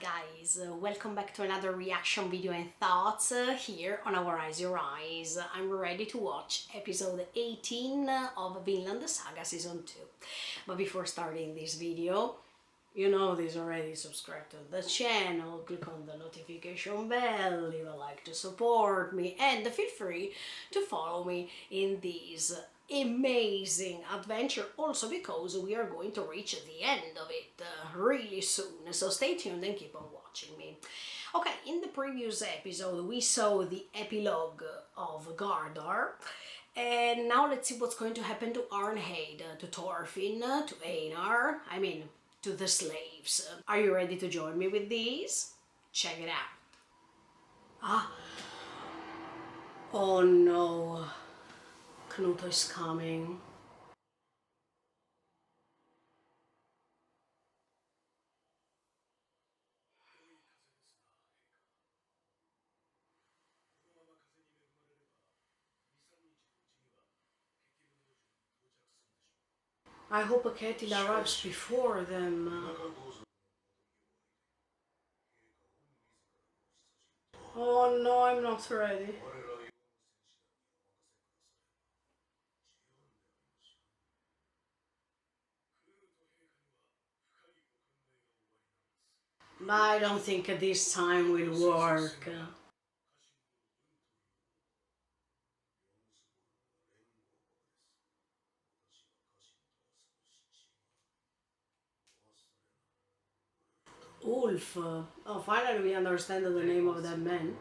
guys, welcome back to another reaction video and thoughts here on Our Eyes Your Eyes. I'm ready to watch episode 18 of Vinland Saga season 2. But before starting this video, you know this already, subscribe to the channel, click on the notification bell, leave a like to support me, and feel free to follow me in this amazing adventure, also because we are going to reach the end of it really soon, so stay tuned and keep on watching me. Okay, in the previous episode we saw the epilogue of Gardar, and now let's see what's going to happen to Arnheid, to Thorfinn, to Einar, to the slaves. Are you ready to join me with these? Check it out. Oh no, Knut is coming. I hope Ketil arrives before them. Oh no, I'm not ready. I don't think this time will work. Ulf. Oh, finally we understand the name of that man.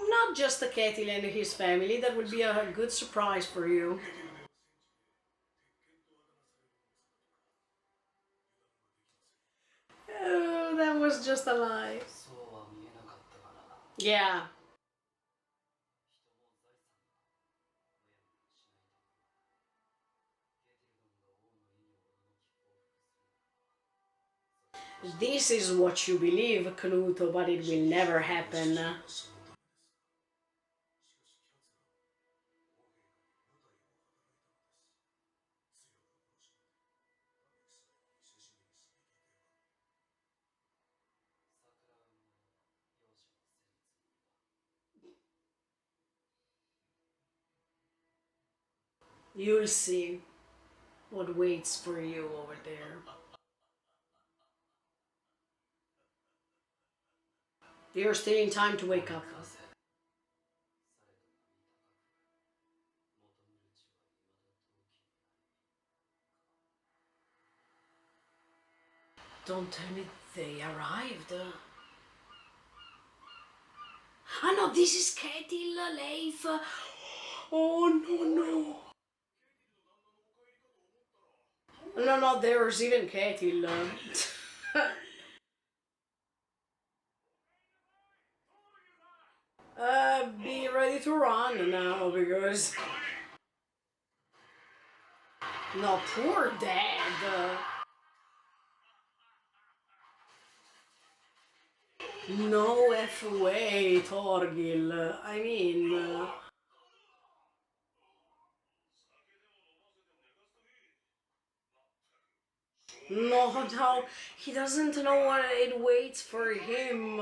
Not just the Ketil and his family, that would be a good surprise for you. Oh, that was just a lie. Yeah. This is what you believe, Knut, but it will never happen. You'll see what waits for you over there. You're still in time to wake up. Don't tell me they arrived. Ah no, this is Ketil, Leif. Oh no, no. No, no, there's even Ketil. Be ready to run now, because... No, poor dad. No F way, Torgil. No, no, he doesn't know what it waits for him.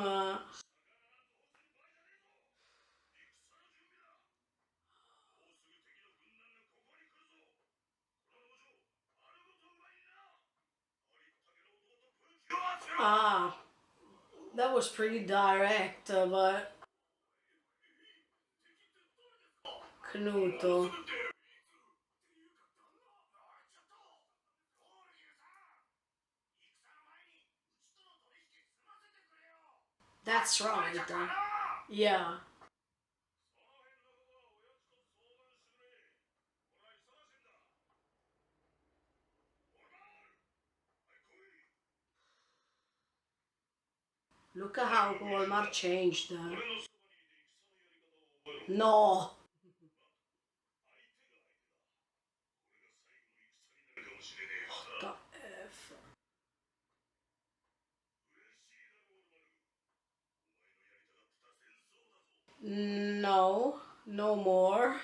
Ah, that was pretty direct, but... Knuto. That's right. Yeah. Look at how Walmart changed. No. What the F? No. No more.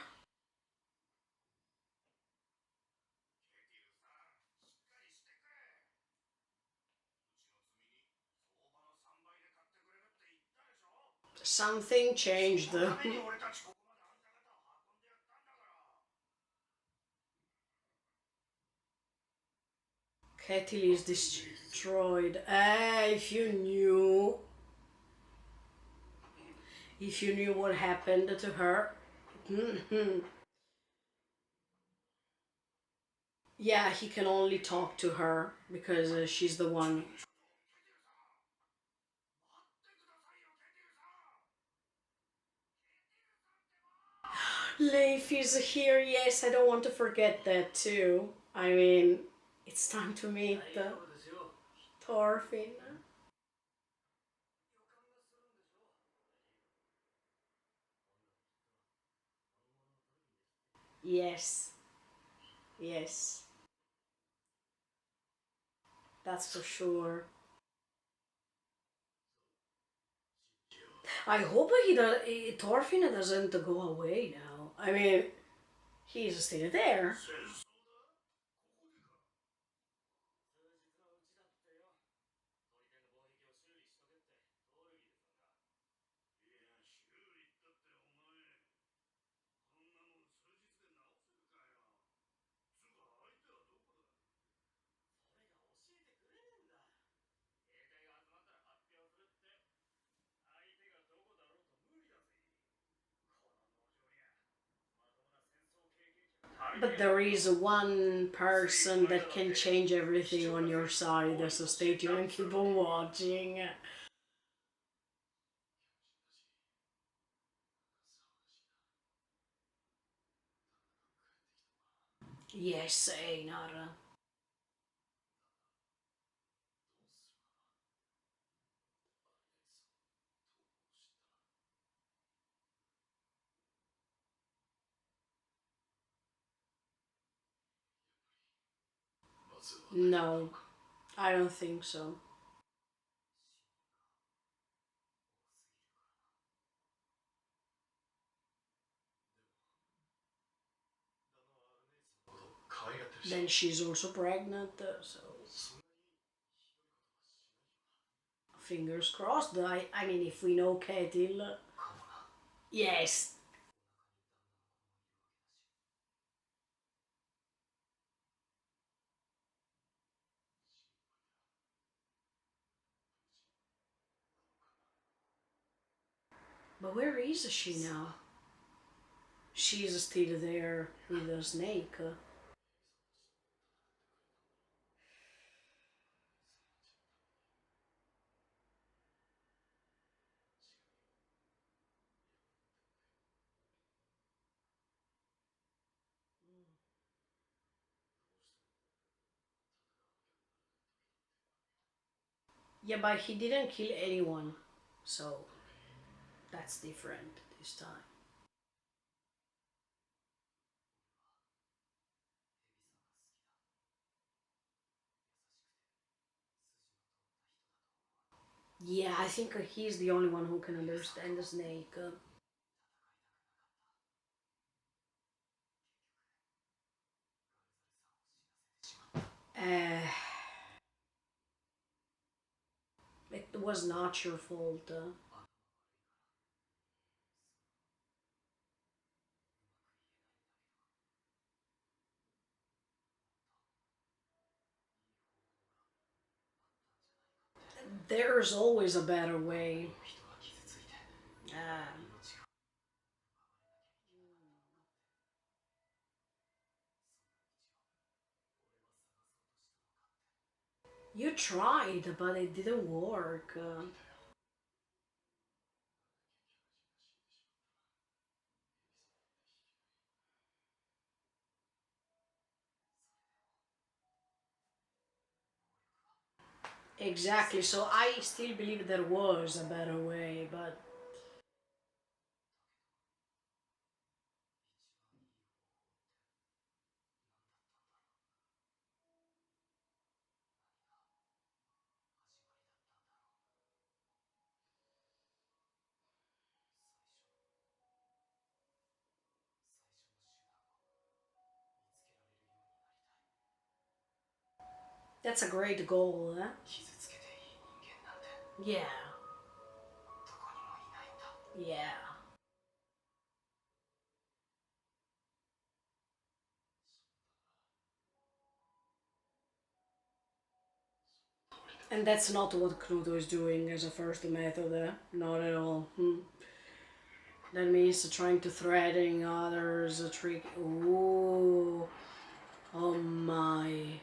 Something changed. Kettle is destroyed. If you knew what happened to her. Yeah, he can only talk to her because she's the one. Leif is here, yes, I don't want to forget that too. I mean, it's time to meet Thorfinn. Yes, yes, that's for sure. I hope Thorfinn doesn't go away now. I mean, he's still there. But there is one person that can change everything on your side, so stay tuned and keep on watching. Yes, Einar. No, I don't think so. Then she's also pregnant, so fingers crossed. I mean, if we know Ketil, yes. But where is she now? She's still there with the snake. Yeah, but he didn't kill anyone, so that's different this time. Yeah, I think he's the only one who can understand the snake. Uh, it was not your fault. There's always a better way. Uh, you tried, but it didn't work. Exactly, so I still believe there was a better way, but that's a great goal, eh? Yeah. Yeah. And that's not what Pluto is doing as a first method, not at all. That means trying to threaten others, a trick. Ooh, oh my.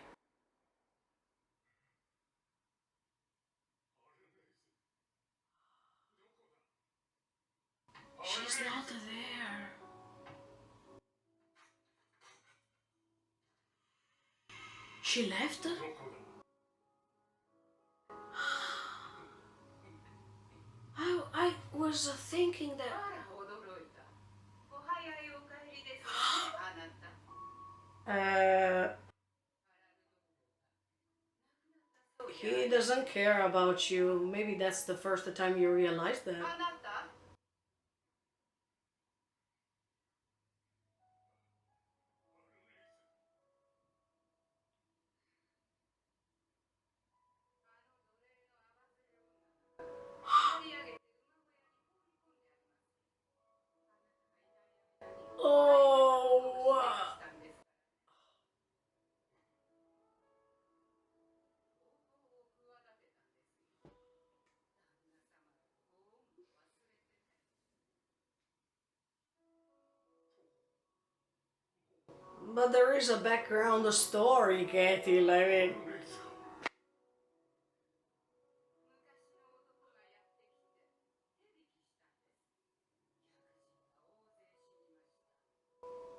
She's not there. She left? I was thinking that. Uh, he doesn't care about you. Maybe that's the first time you realize that. Oh, but there is a background story, Kathy. I mean,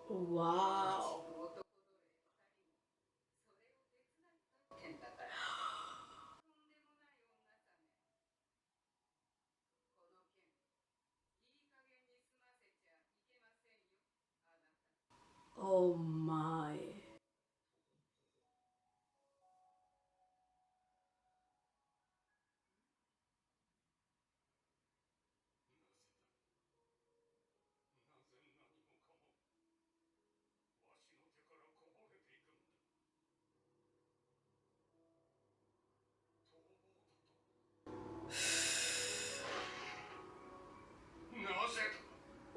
wow. Oh my.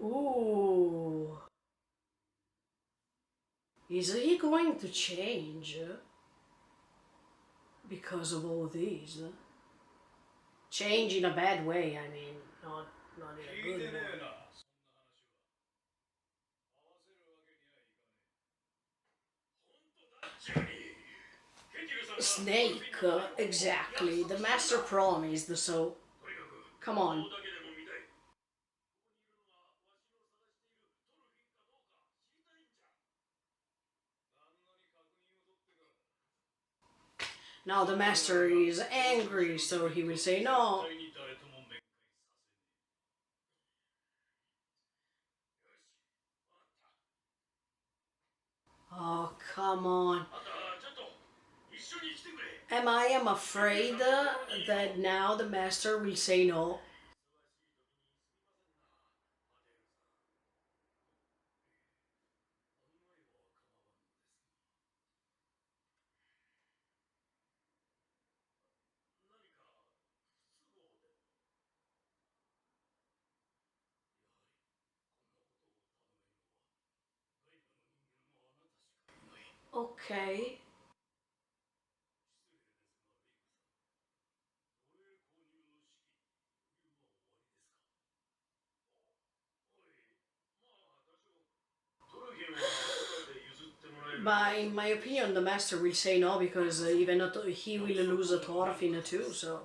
Ooh. Is he going to change because of all these? Change in a bad way, I mean, not in a good way. Snake, exactly. The master promised, so come on. Now the master is angry, so he will say no. Oh, come on. Am afraid that now the master will say no? Okay. But in my opinion, the master will say no because even not, he will lose a Thorfinn too. So,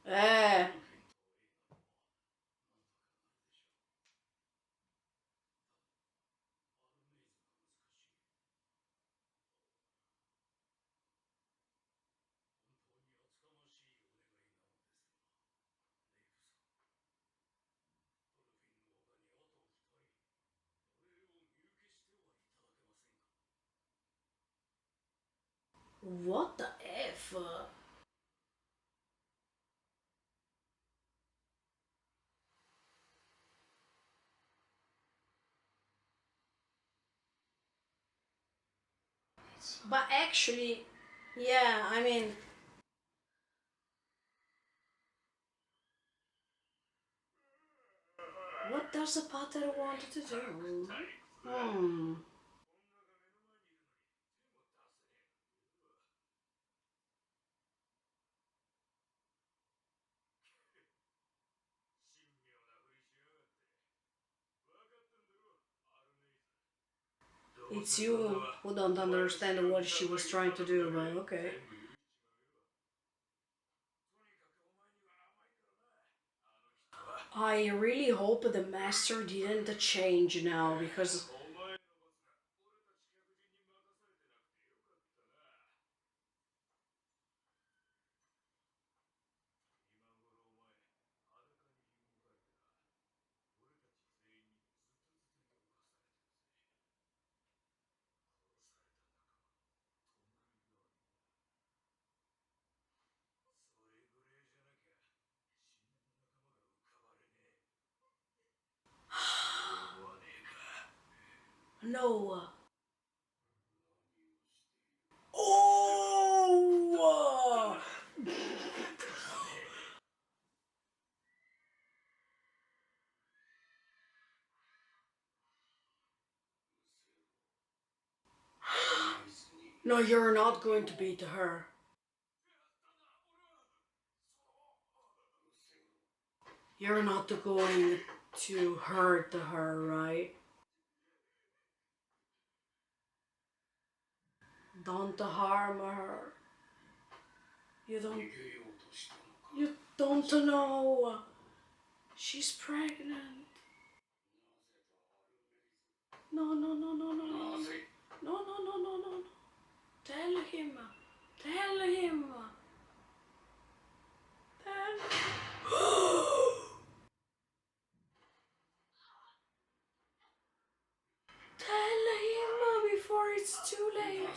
eh. What the f? But actually, yeah, I mean, does the pater want to do? Hmm. It's you who don't understand what she was trying to do, but okay. I really hope the master didn't change now because no. Oh! No, you're not going to beat her. You're not going to hurt her, right? Don't harm her. You don't. You don't know. She's pregnant. No, no, no, no, no, no. No, no, no, no, no. Tell him. Tell him. Tell Tell him before it's too late.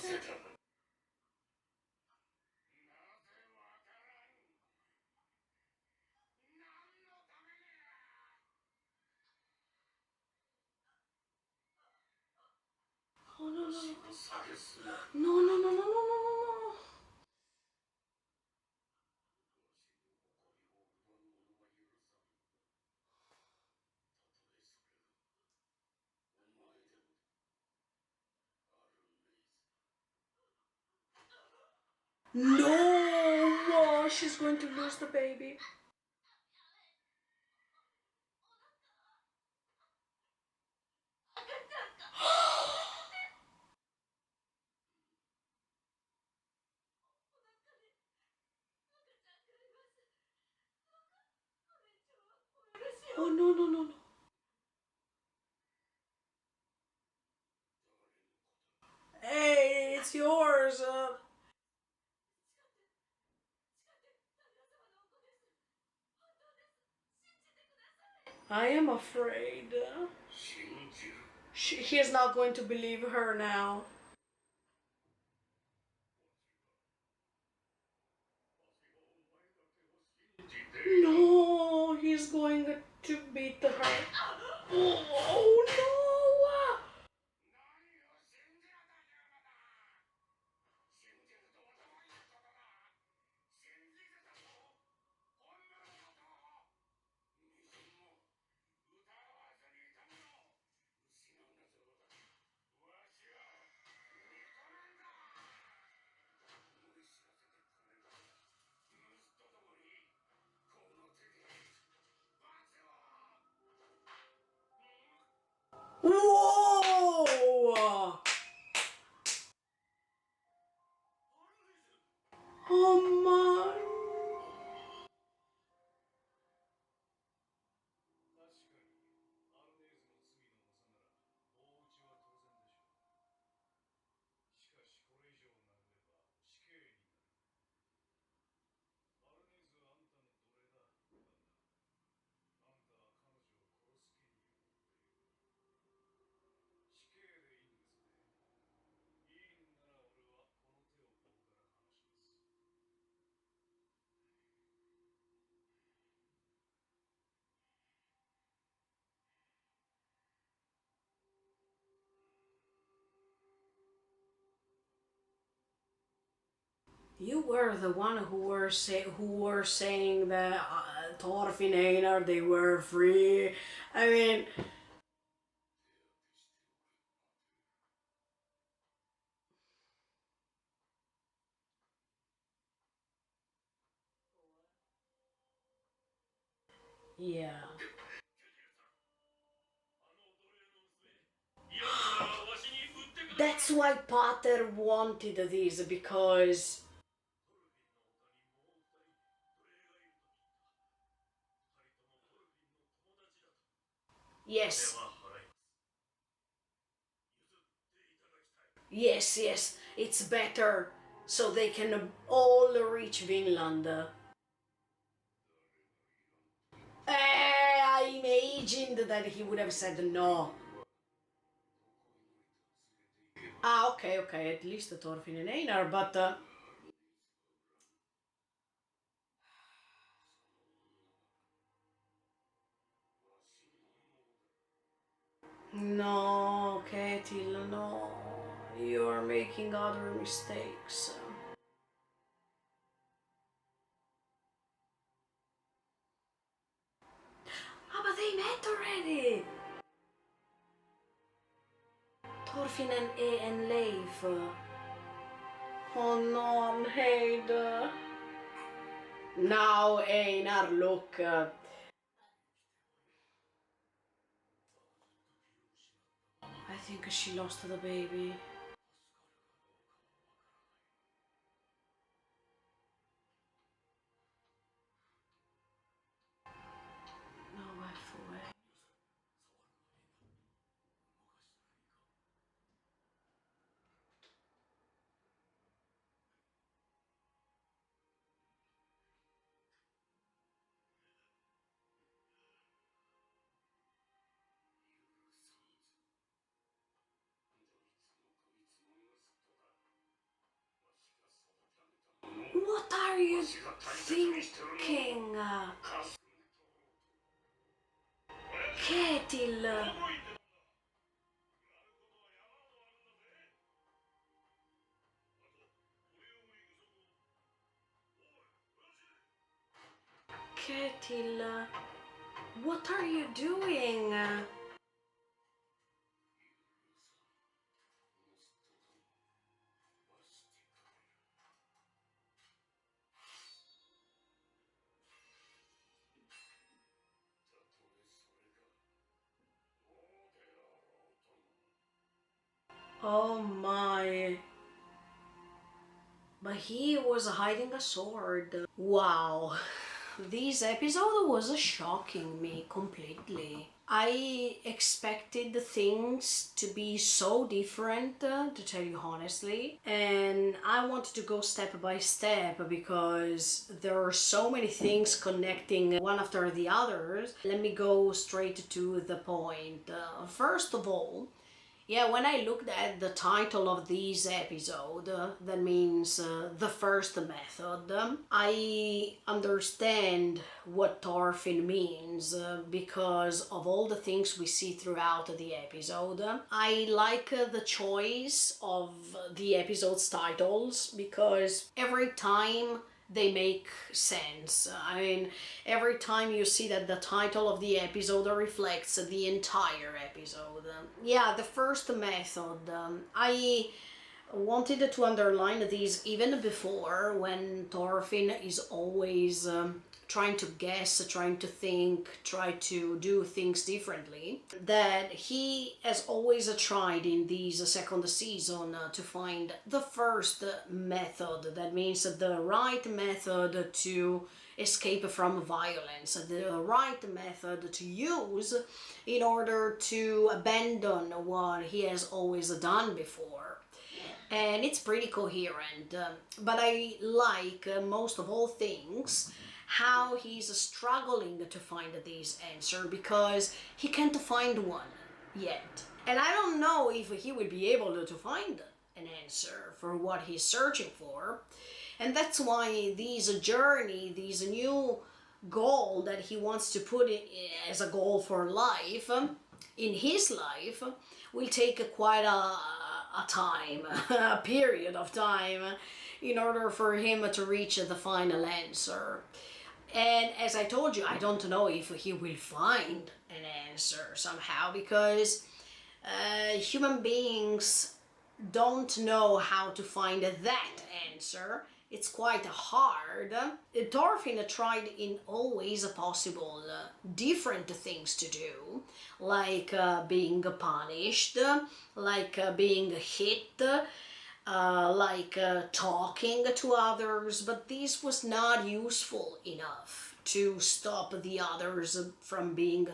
Oh, no, no. No, no, no, no, no, no, no. No! She's going to lose the baby. Oh, no, no, no, no. Hey, it's yours. I am afraid. He is not going to believe her now. No, he's going to beat her. Oh, no! Whoa! Oh my! You were the one who were saying that Thorfinn and Einar, they were free. I mean, yeah. That's why Pater wanted this, because yes, yes, it's better so they can all reach Vinland. I imagined that he would have said no. Ah, okay, at least Thorfinn and Einar, but no, Ketil, no, you're making other mistakes. Ah, but they met already! Thorfinn and Leif. Oh no, Heide. Now, Einar, look. I think she lost the baby. No, F away. What are you thinking? Ketil. Ketil. What are you doing? Oh my. But he was hiding a sword. Wow. This episode was shocking me completely. I expected things to be so different, to tell you honestly, and I wanted to go step by step because there are so many things connecting one after the others. Let me go straight to the point. First of all, yeah, when I looked at the title of this episode, that means the first method, I understand what Thorfinn means because of all the things we see throughout the episode. I like the choice of the episode's titles because every time they make sense. I mean, every time you see that the title of the episode reflects the entire episode. Yeah, the first method. I wanted to underline this even before, when Thorfinn is always trying to guess, trying to think, try to do things differently, that he has always tried in this second season to find the first method, that means the right method to escape from violence, the right method to use in order to abandon what he has always done before. And it's pretty coherent. But I like, most of all things, how he's struggling to find this answer because he can't find one yet. And I don't know if he would be able to find an answer for what he's searching for. And that's why this journey, this new goal that he wants to put as a goal for life, in his life, will take quite a time, a period of time, in order for him to reach the final answer. And as I told you, I don't know if he will find an answer somehow, because human beings don't know how to find that answer. It's quite hard. Thorfinn tried in all ways possible different things to do, like being punished, like being hit, like talking to others, but this was not useful enough to stop the others from being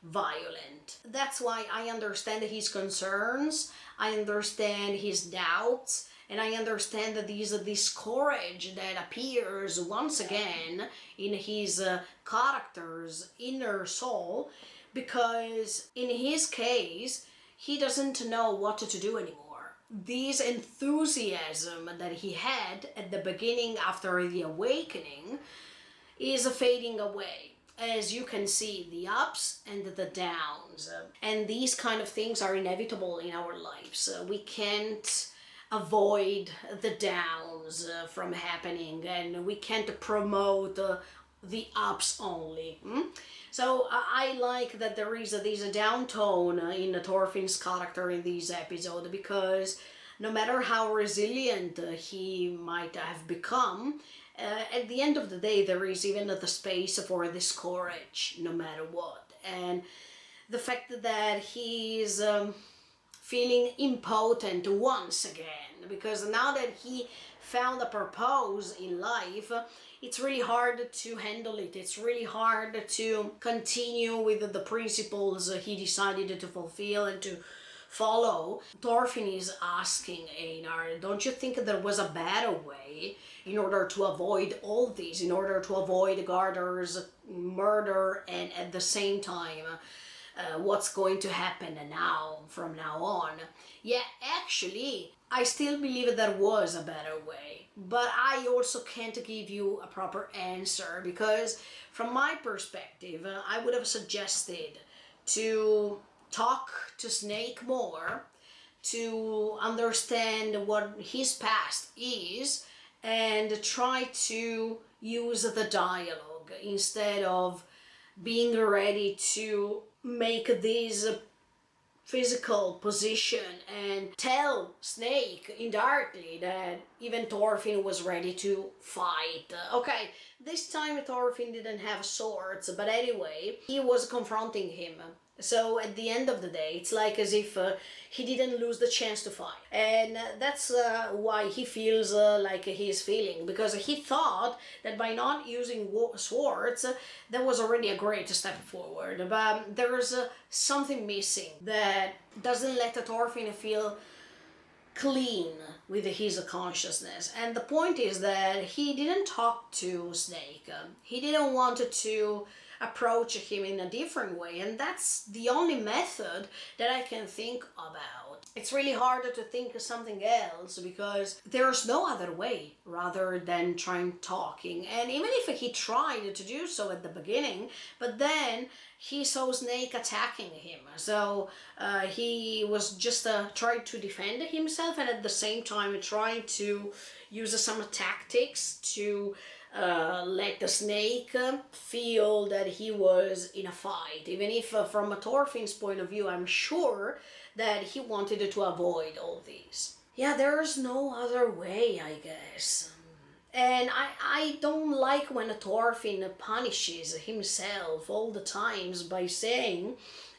violent. That's why I understand his concerns, I understand his doubts, and I understand that this courage that appears once again in his character's inner soul, because in his case, he doesn't know what to do anymore. This enthusiasm that he had at the beginning after the awakening is fading away. As you can see, the ups and the downs. And these kind of things are inevitable in our lives. We can't avoid the downs from happening, and we can't promote the ups only. So I like that there is this downtone in Thorfinn's character in this episode, because no matter how resilient he might have become, at the end of the day there is even the space for this courage, no matter what. And the fact that he's feeling impotent once again, because now that he found a purpose in life, it's really hard to handle it. It's really hard to continue with the principles he decided to fulfill and to follow. Thorfinn is asking Einar, don't you think there was a better way in order to avoid all this, in order to avoid Gardar's murder, and at the same time what's going to happen now, from now on? Yeah, actually, I still believe there was a better way, but I also can't give you a proper answer, because from my perspective, I would have suggested to talk to Snake more, to understand what his past is, and try to use the dialogue instead of being ready to make this physical position and tell Snake indirectly that even Thorfinn was ready to fight. Okay, this time Thorfinn didn't have swords, but anyway, he was confronting him. So at the end of the day, it's like as if he didn't lose the chance to fight. And that's why he feels like he's feeling, because he thought that by not using swords, that was already a great step forward. But there's something missing that doesn't let Thorfinn feel clean with his consciousness. And the point is that he didn't talk to Snake. He didn't want to approach him in a different way, and that's the only method that I can think about. It's really hard to think of something else, because there's no other way rather than trying talking. And even if he tried to do so at the beginning, but then he saw Snake attacking him, so he was just trying to defend himself, and at the same time trying to use some tactics to let the Snake feel that he was in a fight, even if from a Thorfinn's point of view, I'm sure that he wanted to avoid all these. Yeah, there's no other way, I guess. And I don't like when Thorfinn punishes himself all the times by saying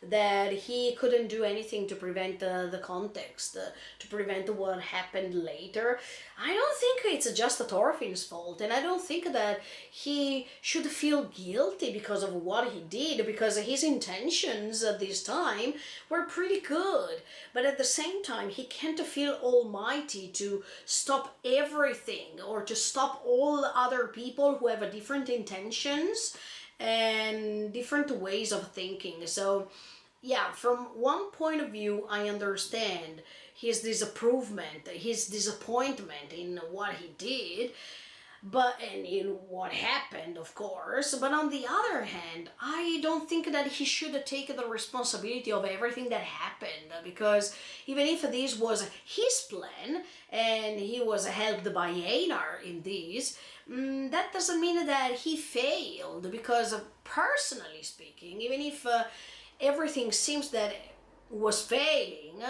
that he couldn't do anything to prevent the context, to prevent what happened later. I don't think it's just Thorfinn's fault, and I don't think that he should feel guilty because of what he did, because his intentions at this time were pretty good. But at the same time, he can't feel almighty to stop everything, or to stop all other people who have different intentions and different ways of thinking. So yeah, from one point of view, I understand his disapproval, his disappointment in what he did, but and in what happened, of course. But on the other hand, I don't think that he should take the responsibility of everything that happened, because even if this was his plan and he was helped by Einar in this, that doesn't mean that he failed, because personally speaking, even if everything seems that was failing,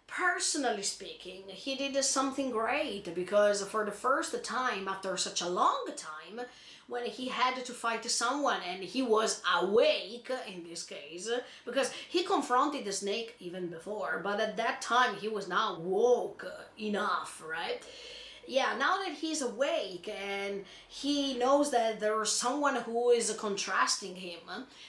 personally speaking, he did something great, because for the first time after such a long time, when he had to fight someone and he was awake in this case, because he confronted the snake even before, but at that time he was now woke enough, right? Yeah, now that he's awake and he knows that there's someone who is contrasting him,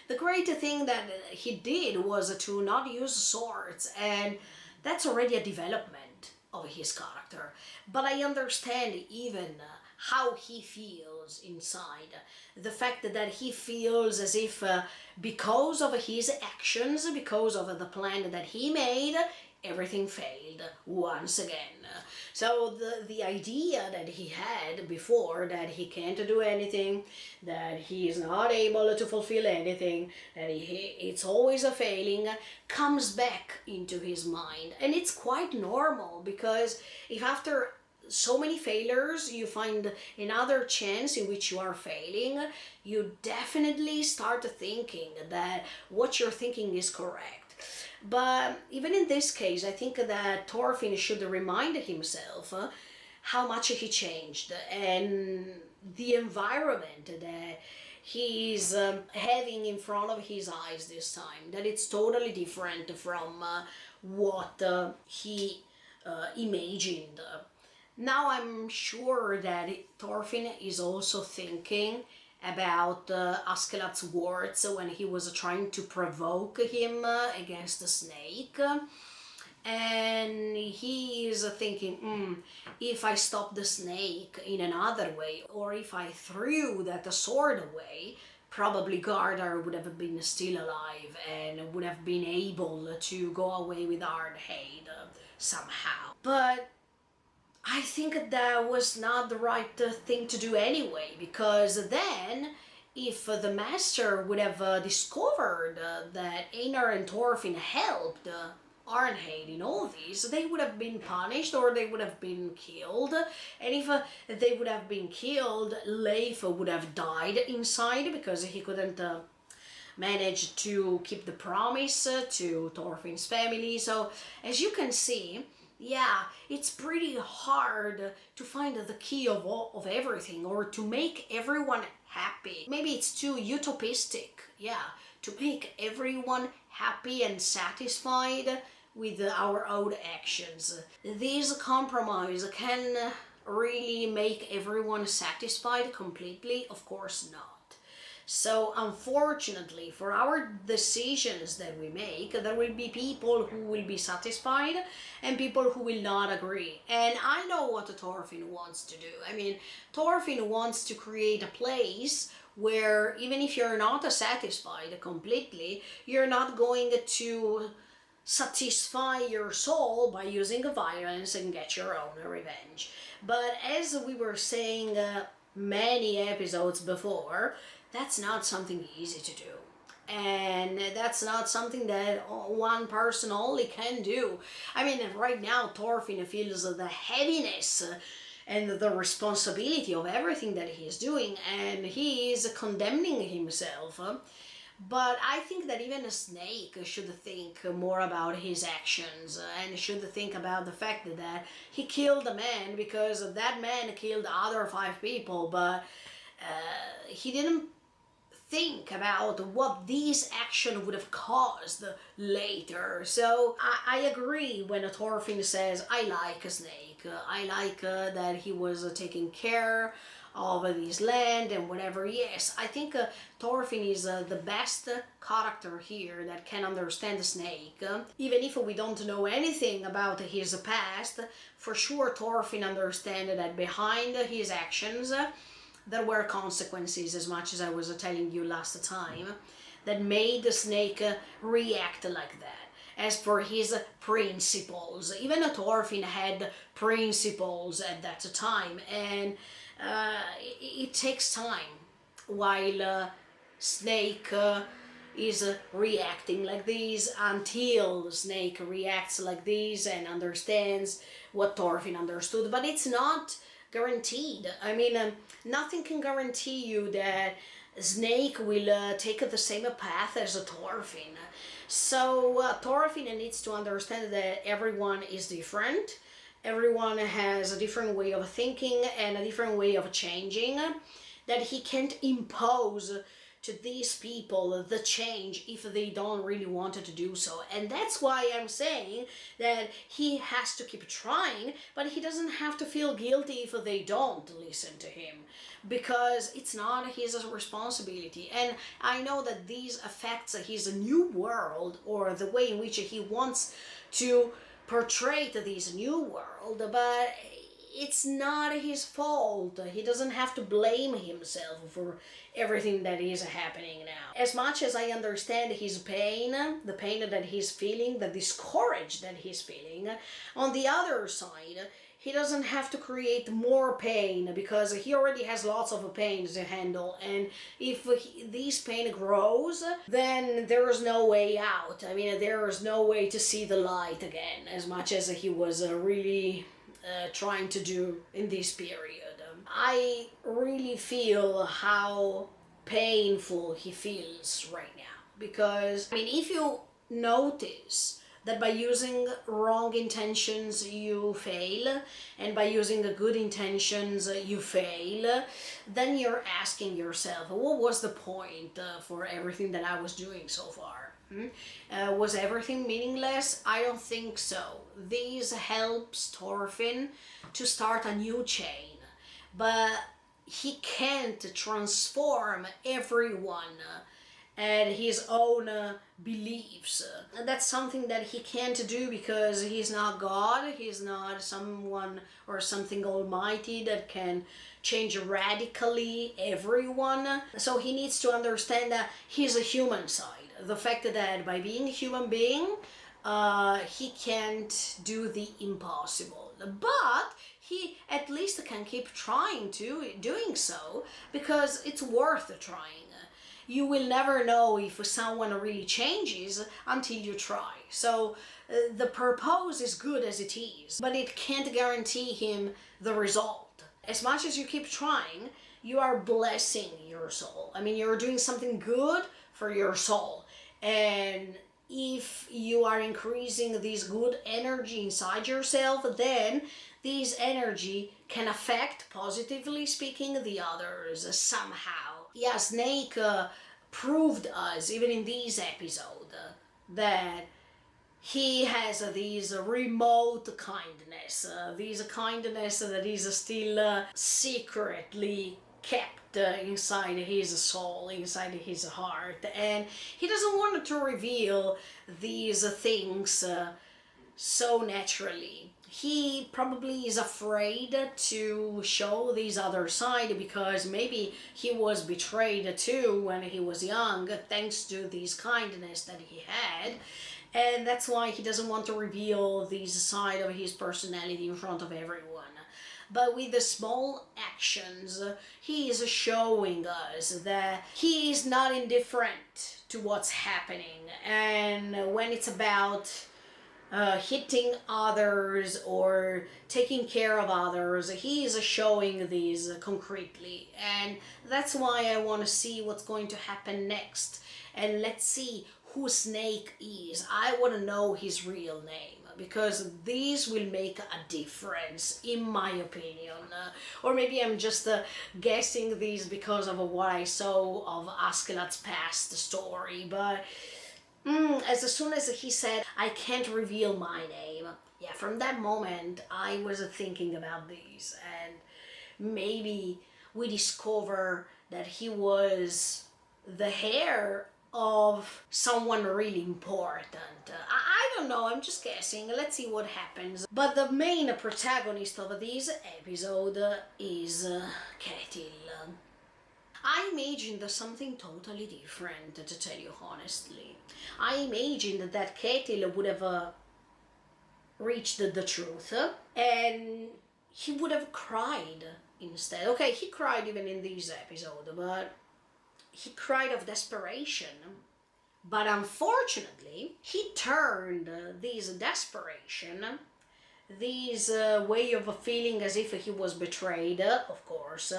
the great thing that he did was to not use swords, and that's already a development of his character. But I understand even how he feels inside. The fact that he feels as if because of his actions, because of the plan that he made, everything failed once again. So the idea that he had before, that he can't do anything, that he is not able to fulfill anything, that it's always a failing, comes back into his mind. And it's quite normal, because if after so many failures you find another chance in which you are failing, you definitely start thinking that what you're thinking is correct. But even in this case, I think that Thorfinn should remind himself how much he changed, and the environment that he's having in front of his eyes this time, that it's totally different from what he imagined. Now I'm sure that Thorfinn is also thinking about Askeladd's words when he was trying to provoke him against the snake. And he is thinking, if I stop the snake in another way, or if I threw that sword away, probably Gardar would have been still alive and would have been able to go away with Ardheid somehow. But I think that was not the right thing to do anyway, because then if the master would have discovered that Einar and Thorfinn helped Arnheid in all these, they would have been punished or they would have been killed. And if they would have been killed, Leif would have died inside, because he couldn't manage to keep the promise to Thorfinn's family. So as you can see, yeah, it's pretty hard to find the key of everything, or to make everyone happy. Maybe it's too utopistic, yeah, to make everyone happy and satisfied with our own actions. This compromise can really make everyone satisfied completely? Of course not. So unfortunately, for our decisions that we make, there will be people who will be satisfied and people who will not agree. And I know what Thorfinn wants to do. I mean, Thorfinn wants to create a place where even if you're not satisfied completely, you're not going to satisfy your soul by using violence and get your own revenge. But as we were saying many episodes before, that's not something easy to do. And that's not something that one person only can do. I mean, right now Thorfinn feels the heaviness and the responsibility of everything that he is doing, and he is condemning himself. But I think that even a snake should think more about his actions, and should think about the fact that he killed a man because that man killed other 5 people, but he didn't think about what this action would have caused later. So I agree when Thorfinn says, I like a snake. I like that he was taking care of his land and whatever. Yes, I think Thorfinn is the best character here that can understand the snake. Even if we don't know anything about his past, for sure Thorfinn understands that behind his actions there were consequences, as much as I was telling you last time, that made the snake react like that. As for his principles, even Thorfinn had principles at that time, and it takes time while Snake is reacting like this, until Snake reacts like this and understands what Thorfinn understood. But it's not guaranteed. I mean, nothing can guarantee you that Snake will take the same path as Thorfinn. So Thorfinn needs to understand that everyone is different. Everyone has a different way of thinking and a different way of changing, that he can't impose to these people the change if they don't really want to do so. And that's why I'm saying that he has to keep trying, but he doesn't have to feel guilty if they don't listen to him, because it's not his responsibility. And I know that these affects his new world, or the way in which he wants to portray this new world, but it's not his fault. He doesn't have to blame himself for everything that is happening now. As much as I understand his pain, the pain that he's feeling, the discourage that he's feeling, on the other side, he doesn't have to create more pain, because he already has lots of pain to handle. And if this pain grows, then there is no way out. I mean, there is no way to see the light again, as much as he was really trying to do in this period. I really feel how painful he feels right now, because, I mean, if you notice that by using wrong intentions you fail, and by using the good intentions you fail, then you're asking yourself, what was the point for everything that I was doing so far? Was everything meaningless? I don't think so. This helps Thorfinn to start a new chain, but he can't transform everyone and his own beliefs. That's something that he can't do, because he's not God, he's not someone or something almighty that can change radically everyone. So he needs to understand that he's a human side. The fact that by being a human being, he can't do the impossible. But he at least can keep trying to doing so, because it's worth trying. You will never know if someone really changes until you try. So the purpose is good as it is, but it can't guarantee him the result. As much as you keep trying, you are blessing your soul. I mean, you're doing something good for your soul. And if you are increasing this good energy inside yourself, then this energy can affect, positively speaking, the others somehow. Yeah, Snake proved us, even in this episode, that he has this remote kindness, this kindness that is still secretly kept inside his soul, inside his heart, and he doesn't want to reveal these things so naturally. He probably is afraid to show this other side, because maybe he was betrayed too when he was young, thanks to this kindness that he had. And that's why he doesn't want to reveal this side of his personality in front of everyone. But with the small actions, he is showing us that he is not indifferent to what's happening. And when it's about hitting others or taking care of others, he is showing these concretely. And that's why I want to see what's going to happen next. And let's see who Snake is. I want to know his real name, because these will make a difference, in my opinion. Or maybe I'm just guessing these because of what I saw of Askeladd's past story, but as soon as he said, I can't reveal my name, yeah, from that moment I was thinking about this, and maybe we discover that he was the heir of someone really important. I don't know, I'm just guessing. Let's see what happens. But the main protagonist of this episode is Ketil. I imagined something totally different, to tell you honestly. I imagined that Ketil would have reached the truth, and he would have cried instead. Okay, he cried even in this episode, but he cried of desperation. But unfortunately, he turned this desperation, this way of feeling as if he was betrayed, of course,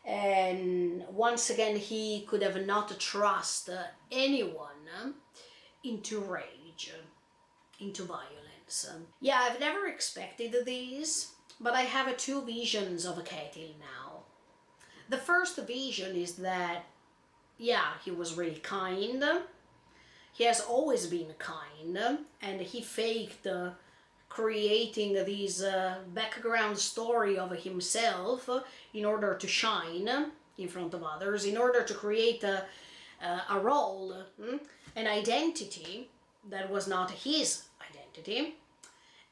and once again he could have not trust anyone, into rage, into violence. Yeah, I've never expected this, but I have two visions of Ketil now. The first vision is that, yeah, he was really kind. He has always been kind, and he faked creating this background story of himself in order to shine in front of others, in order to create a role, an identity that was not his identity.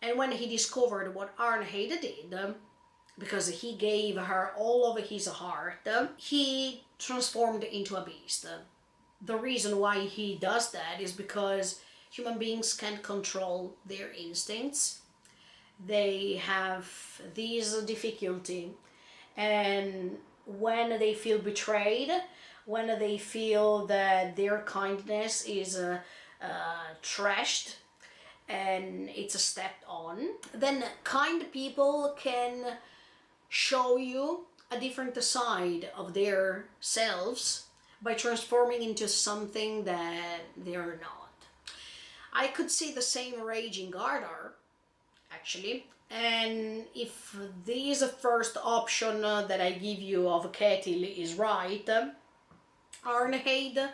And when he discovered what Arnheid did, because he gave her all of his heart, he transformed into a beast. The reason why he does that is because human beings can't control their instincts. They have this difficulty, and when they feel betrayed, when they feel that their kindness is trashed and it's stepped on, then kind people can show you a different side of their selves by transforming into something that they're not. I could see the same rage in Gardar, actually, and if this first option that I give you of Ketil is right, Arnheid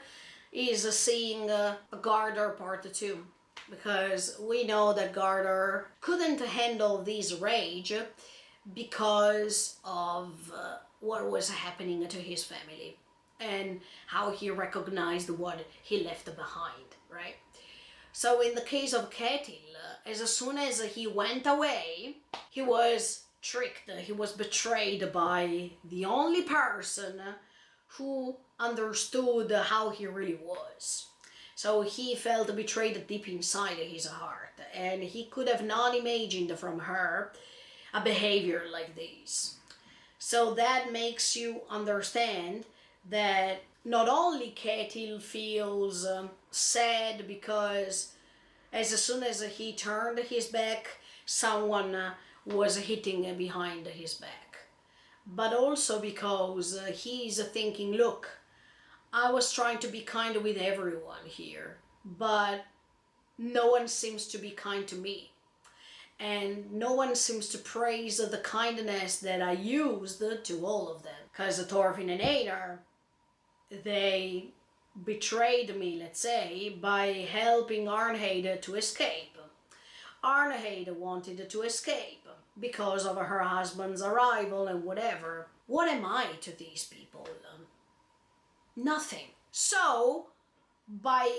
is seeing Gardar part 2, because we know that Gardar couldn't handle this rage because of what was happening to his family and how he recognized what he left behind, right? So in the case of Ketil, as soon as he went away, he was tricked, he was betrayed by the only person who understood how he really was. So he felt betrayed deep inside his heart, and he could have not imagined from her a behavior like this. So that makes you understand that not only Ketil feels sad because as soon as he turned his back, someone was hitting behind his back, but also because he's thinking, look, I was trying to be kind with everyone here, but no one seems to be kind to me. And no one seems to praise the kindness that I used to all of them. Because Thorfinn and Einar, they betrayed me, let's say, by helping Arnheid to escape. Arnheid wanted to escape because of her husband's arrival and whatever. What am I to these people? Nothing. So, by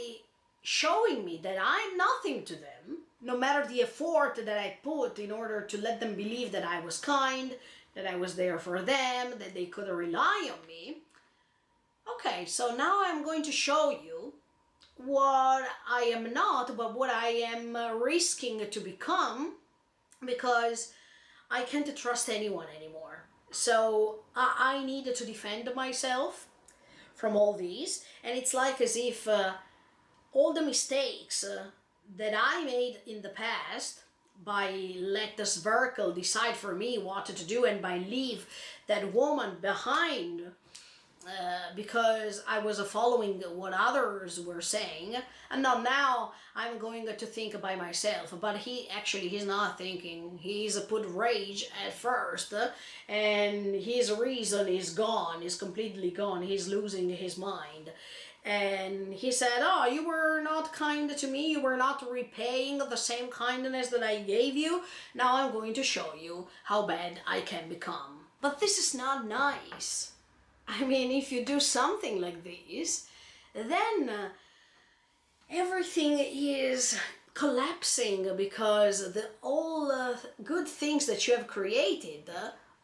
showing me that I'm nothing to them, no matter the effort that I put in order to let them believe that I was kind, that I was there for them, that they could rely on me, okay, so now I'm going to show you what I am not, but what I am risking to become, because I can't trust anyone anymore. So I needed to defend myself from all these, and it's like as if all the mistakes that I made in the past, by let the Sverkel decide for me what to do and by leave that woman behind because I was following what others were saying, and now I'm going to think by myself. But he's not thinking. He's put rage at first, and his reason is gone, is completely gone. He's losing his mind. And he said, oh, you were not kind to me, you were not repaying the same kindness that I gave you. Now I'm going to show you how bad I can become. But this is not nice. I mean, if you do something like this, then everything is collapsing, because all good things that you have created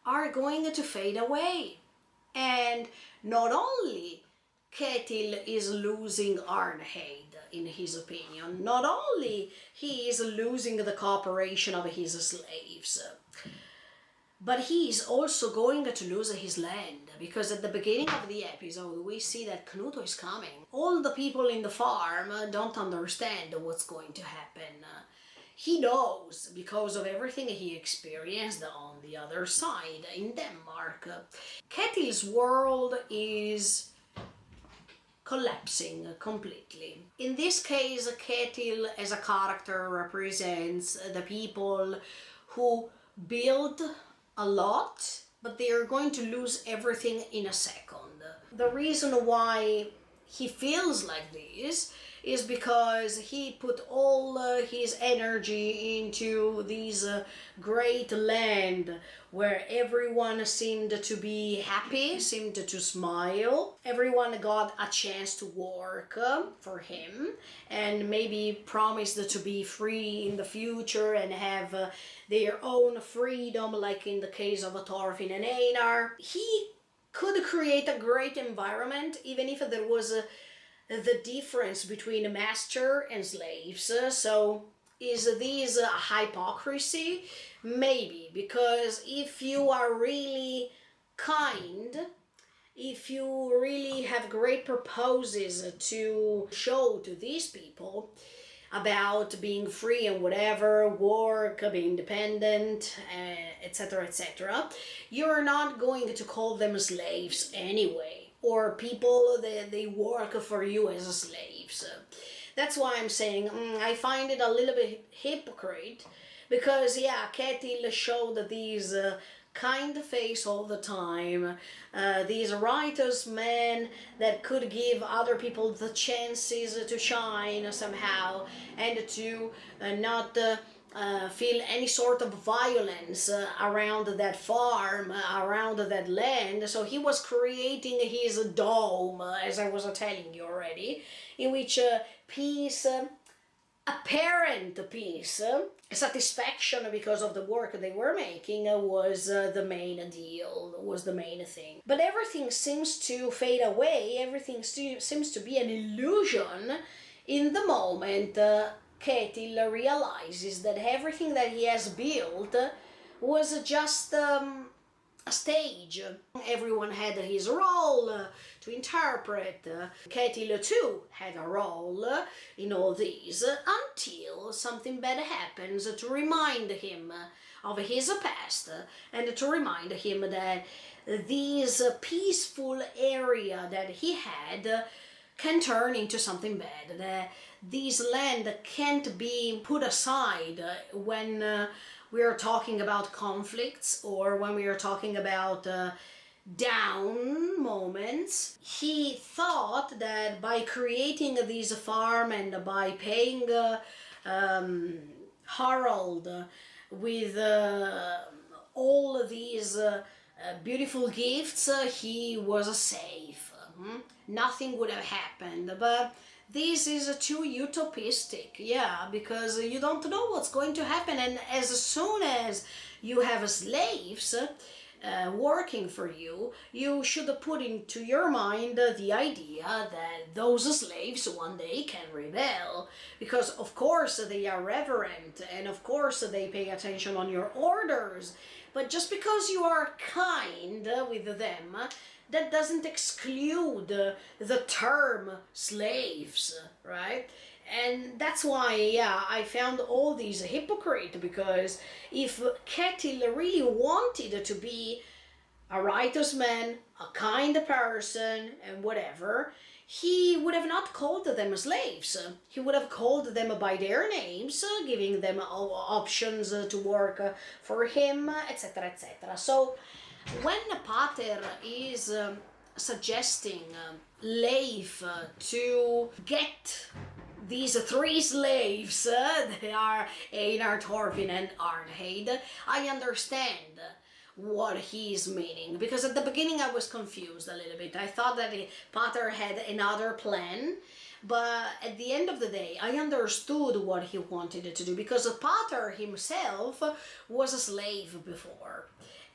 are going to fade away. And not only Ketil is losing Arnheid, in his opinion, not only he is losing the cooperation of his slaves, But he's also going to lose his land, because at the beginning of the episode we see that Knuto is coming. All the people in the farm don't understand what's going to happen. He knows because of everything he experienced on the other side in Denmark. Ketil's world is collapsing completely. In this case, Ketil as a character represents the people who build a lot, but they are going to lose everything in a second. The reason why he feels like this is because he put all his energy into this great land where everyone seemed to be happy, seemed to smile. Everyone got a chance to work for him and maybe promised to be free in the future and have their own freedom, like in the case of Thorfinn and Einar. He could create a great environment, even if there was the difference between master and slaves. So is this a hypocrisy? Maybe, because if you are really kind, if you really have great purposes to show to these people about being free and whatever, work, being independent, etc., etc., you're not going to call them slaves anyway, or people that they work for you as slaves. That's why I'm saying I find it a little bit hypocrite, because yeah, Ketil showed these kind face all the time, these righteous men that could give other people the chances to shine somehow and to not feel any sort of violence around that farm, around that land. So he was creating his dome, as I was telling you already, in which peace, apparent peace, satisfaction because of the work they were making was the main deal, was the main thing. But everything seems to fade away, everything seems to be an illusion in the moment Ketil realizes that everything that he has built was just a stage. Everyone had his role to interpret. Ketil too had a role in all these, until something bad happens to remind him of his past and to remind him that this peaceful area that he had can turn into something bad, that this land can't be put aside when we are talking about conflicts or when we are talking about down moments. He thought that by creating this farm and by paying Harald with all these beautiful gifts, he was safe. Nothing would have happened. But this is too utopistic, yeah, because you don't know what's going to happen, and as soon as you have slaves working for you, you should put into your mind the idea that those slaves one day can rebel, because of course they are reverent and of course they pay attention on your orders, but just because you are kind with them, that doesn't exclude the term slaves, right? And that's why, yeah, I found all these hypocrite, because if Ketil really wanted to be a righteous man, a kind person, and whatever, he would have not called them slaves. He would have called them by their names, giving them options to work for him, etc., etc. So when Pater is suggesting Leif to get these three slaves, they are Einar, Thorfinn and Arnheid, I understand what he's meaning, because at the beginning I was confused a little bit. I thought that Pater had another plan, but at the end of the day I understood what he wanted to do, because Pater himself was a slave before.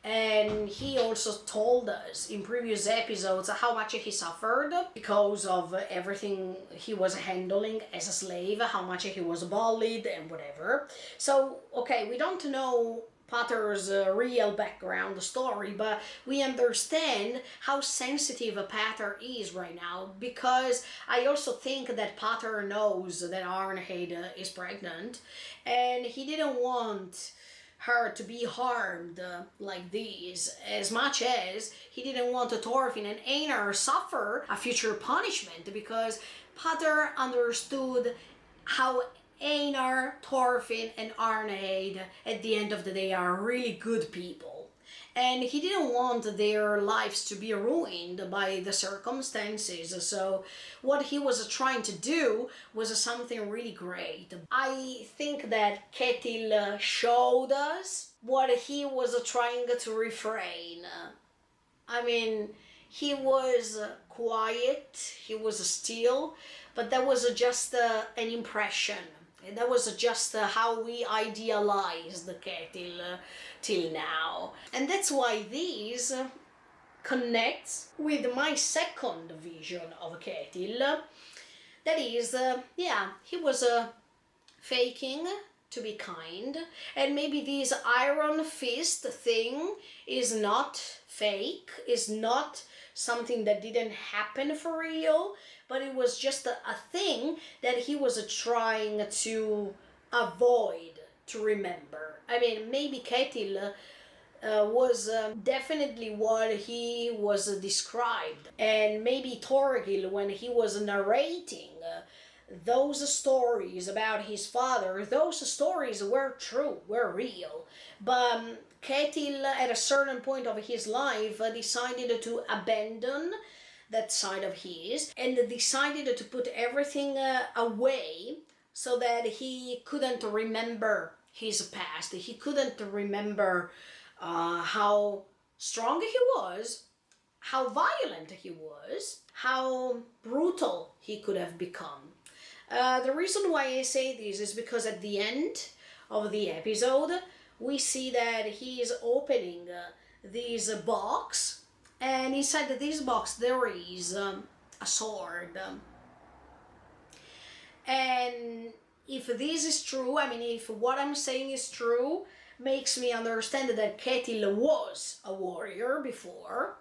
And he also told us in previous episodes how much he suffered because of everything he was handling as a slave, how much he was bullied and whatever. So, okay, we don't know Potter's real background story, but we understand how sensitive Potter is right now, because I also think that Potter knows that Arnheid is pregnant, and he didn't want her to be harmed like this, as much as he didn't want Thorfinn and Einar suffer a future punishment, because Potter understood how Einar, Thorfinn, and Arnheid at the end of the day are really good people. And he didn't want their lives to be ruined by the circumstances. So what he was trying to do was something really great. I think that Ketil showed us what he was trying to refrain. I mean, he was quiet, he was still, but that was just an impression. And that was just how we idealized Ketil till now. And that's why this connects with my second vision of Ketil. That is, he was faking to be kind, and maybe this iron fist thing is not fake, is not something that didn't happen for real, but it was just a thing that he was trying to avoid to remember. I mean, maybe Ketil was definitely what he was described, and maybe Thorgil, when he was narrating those stories about his father, those stories were true, were real, but Ketil at a certain point of his life decided to abandon that side of his and decided to put everything away, so that he couldn't remember his past. He couldn't remember how strong he was, how violent he was, how brutal he could have become. The reason why I say this is because at the end of the episode, we see that he is opening this box, and inside this box there is a sword. And if this is true, I mean, if what I'm saying is true, makes me understand that Ketil was a warrior before,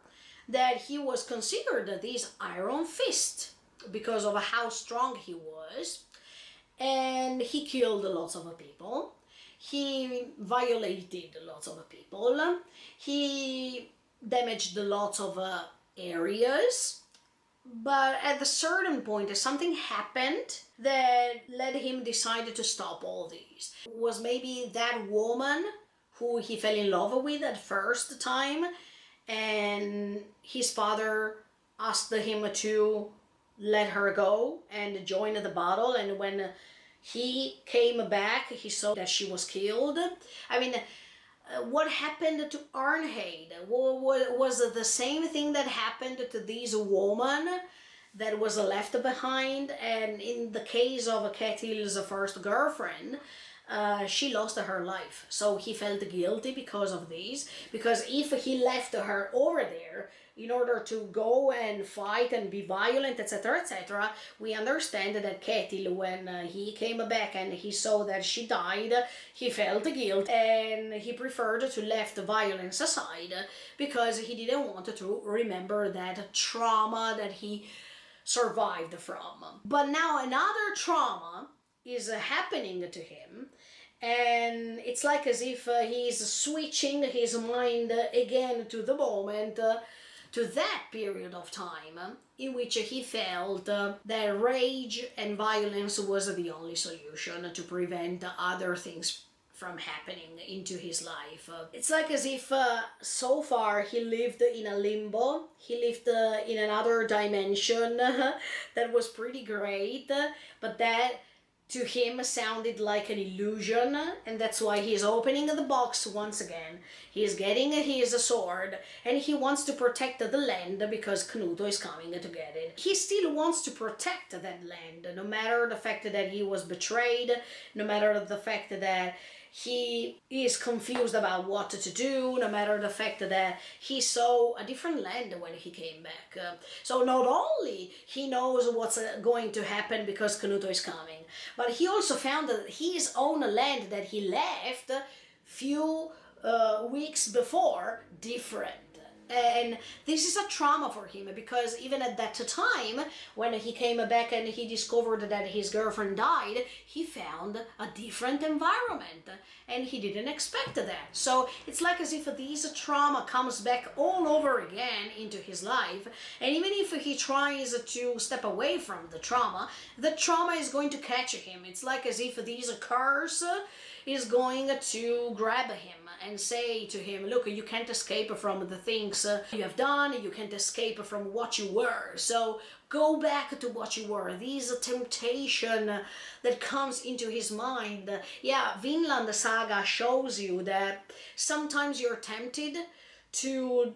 that he was considered this iron fist because of how strong he was, and he killed lots of people, he violated lots of people, he damaged lots of areas, but at a certain point something happened that led him decide to stop all these. It was maybe that woman who he fell in love with at first time, and his father asked him to let her go and join the battle, and when he came back he saw that she was killed. I mean, what happened to Arnheid was the same thing that happened to this woman that was left behind, and in the case of Ketil's first girlfriend, she lost her life. So he felt guilty because of this, because if he left her over there in order to go and fight and be violent, etc., etc., we understand that Ketil, when he came back and he saw that she died, he felt guilt and he preferred to left violence aside, because he didn't want to remember that trauma that he survived from. But now another trauma is happening to him, and it's like as if he's switching his mind again to the moment, to that period of time in which he felt that rage and violence was the only solution to prevent other things from happening into his life. It's like as if so far he lived in a limbo, he lived in another dimension that was pretty great, but that to him sounded like an illusion, and that's why he's opening the box once again. He's getting his sword, and he wants to protect the land because Knuto is coming to get it. He still wants to protect that land, no matter the fact that he was betrayed, no matter the fact that he is confused about what to do, no matter the fact that he saw a different land when he came back. So not only he knows what's going to happen because Knuto is coming, but he also found that his own land that he left few weeks before different. And this is a trauma for him, because even at that time, when he came back and he discovered that his girlfriend died, he found a different environment and he didn't expect that. So it's like as if this trauma comes back all over again into his life, and even if he tries to step away from the trauma is going to catch him. It's like as if this curse is going to grab him and say to him, look, you can't escape from the things you have done, you can't escape from what you were, so go back to what you were. This temptation that comes into his mind. Yeah, Vinland Saga shows you that sometimes you're tempted to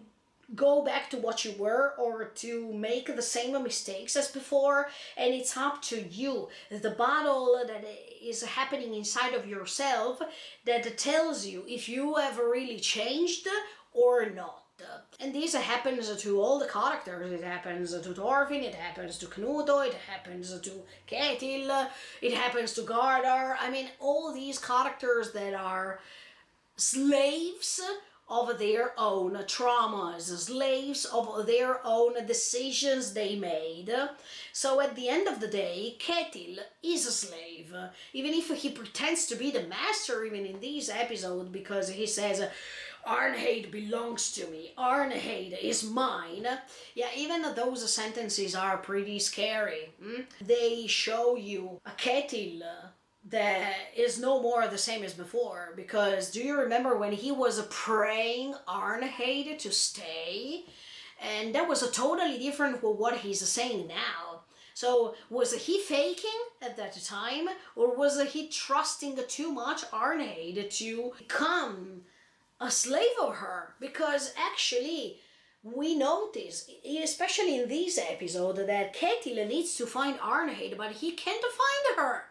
go back to what you were or to make the same mistakes as before, and it's up to you. The battle that is happening inside of yourself that tells you if you have really changed or not. And this happens to all the characters. It happens to Thorfinn, it happens to Knuto, it happens to Ketil, it happens to Gardar. I mean, all these characters that are slaves of their own traumas, slaves of their own decisions they made. So at the end of the day, Ketil is a slave, even if he pretends to be the master, even in this episode, because he says, Arnheid belongs to me, Arnheid is mine. Yeah, even those sentences are pretty scary. They show you a Ketil that is no more the same as before, because do you remember when he was praying Arnheid to stay? And that was a totally different from what he's saying now. So was he faking at that time, or was he trusting too much Arnheid to become a slave of her? Because actually we notice, especially in this episode, that Ketil needs to find Arnheid, but he can't find her.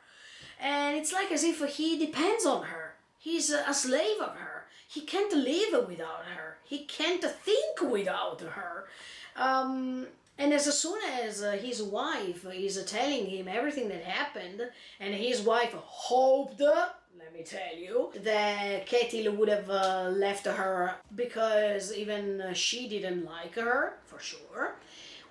And it's like as if he depends on her. He's a slave of her. He can't live without her. He can't think without her. And as soon as his wife is telling him everything that happened, and his wife hoped, let me tell you, that Ketil would have left her because even she didn't like her, for sure.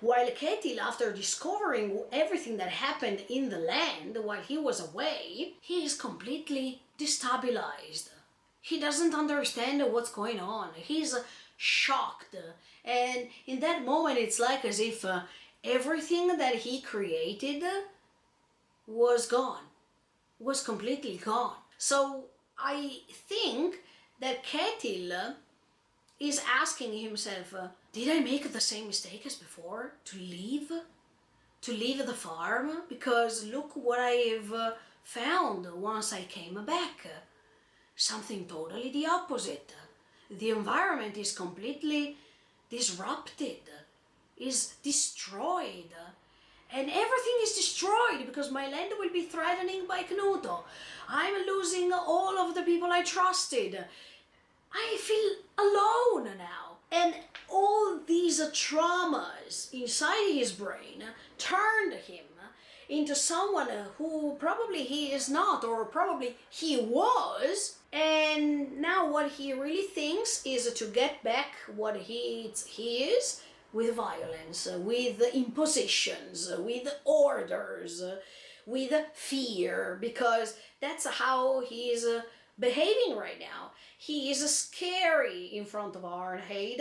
While Ketil, after discovering everything that happened in the land while he was away, he is completely destabilized. He doesn't understand what's going on. He's shocked. And in that moment, it's like as if everything that he created was gone, was completely gone. So I think that Ketil is asking himself, did I make the same mistake as before? To leave the farm? Because look what I've found once I came back. Something totally the opposite. The environment is completely disrupted, is destroyed. And everything is destroyed because my land will be threatened by Knuto. I'm losing all of the people I trusted. I feel alone now. And all these traumas inside his brain turned him into someone who probably he is not, or probably he was. And now what he really thinks is to get back what he is with violence, with impositions, with orders, with fear, because that's how he is behaving right now. He is scary in front of Arnheid.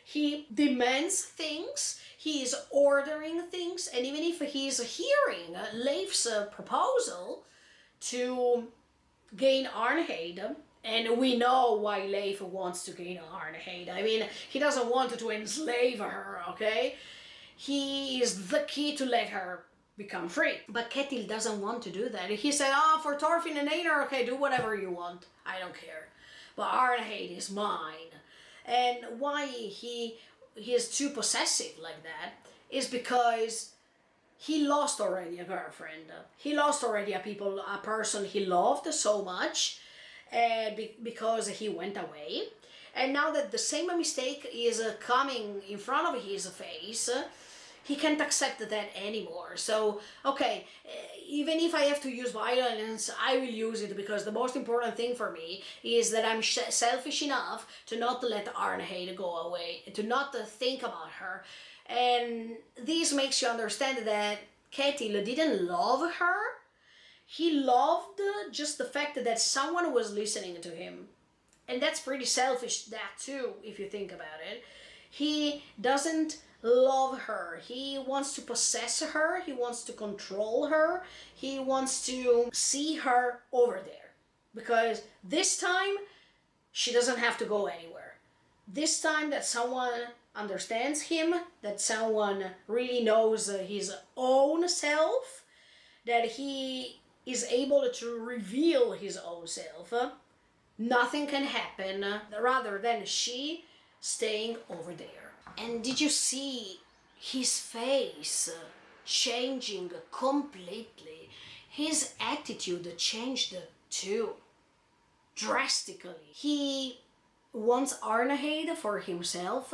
He demands things, he is ordering things, and even if he is hearing Leif's proposal to gain Arnheid, and we know why Leif wants to gain Arnheid. I mean, he doesn't want to enslave her, okay? He is the key to let her become free. But Ketil doesn't want to do that. He said, for Thorfinn and Einar, okay, do whatever you want. I don't care. But Arnheid is mine. And why he is too possessive like that is because he lost already a girlfriend. He lost already a person he loved so much because he went away. And now that the same mistake is coming in front of his face, he can't accept that anymore. So, okay, even if I have to use violence, I will use it, because the most important thing for me is that I'm selfish enough to not let Arnheid go away, to not think about her. And this makes you understand that Ketil didn't love her. He loved just the fact that someone was listening to him. And that's pretty selfish, that too, if you think about it. He doesn't love her. He wants to possess her. He wants to control her. He wants to see her over there. Because this time, she doesn't have to go anywhere. This time that someone understands him, that someone really knows his own self, that he is able to reveal his own self, nothing can happen rather than she staying over there. And did you see his face changing completely? His attitude changed too, drastically. He wants Arnheid for himself,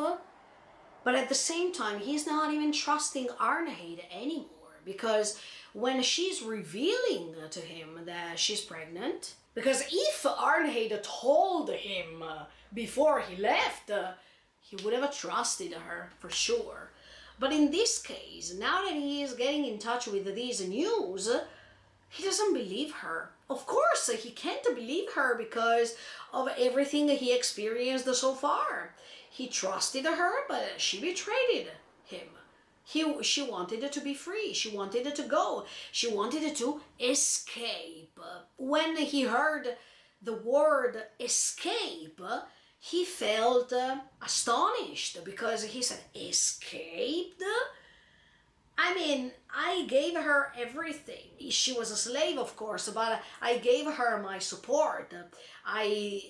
but at the same time, he's not even trusting Arnheid anymore, because when she's revealing to him that she's pregnant, because if Arnheid told him before he left, he would have trusted her for sure. But in this case, now that he is getting in touch with these news, he doesn't believe her. Of course, he can't believe her because of everything he experienced so far. He trusted her, but she betrayed him. She wanted to be free. She wanted to go. She wanted to escape. When he heard the word escape, he felt astonished, because he said, escaped? I mean, I gave her everything. She was a slave, of course, but I gave her my support. I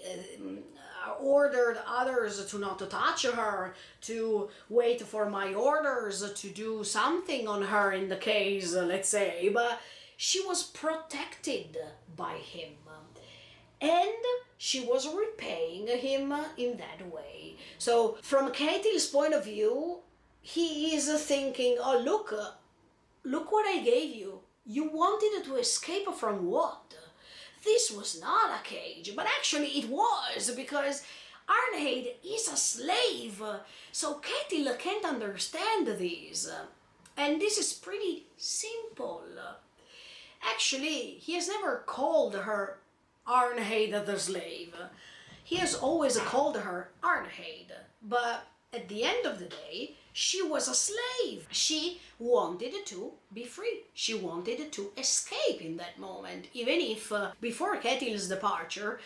ordered others to not to touch her, to wait for my orders, to do something on her in the case, let's say. But she was protected by him. And she was repaying him in that way. So from Ketil's point of view, he is thinking, oh, look what I gave you. You wanted to escape from what? This was not a cage, but actually it was, because Arnheid is a slave. So Ketil can't understand this. And this is pretty simple. Actually, he has never called her Arnheid the slave. He has always called her Arnheid. But at the end of the day, she was a slave. She wanted to be free. She wanted to escape in that moment, even if before Ketil's departure,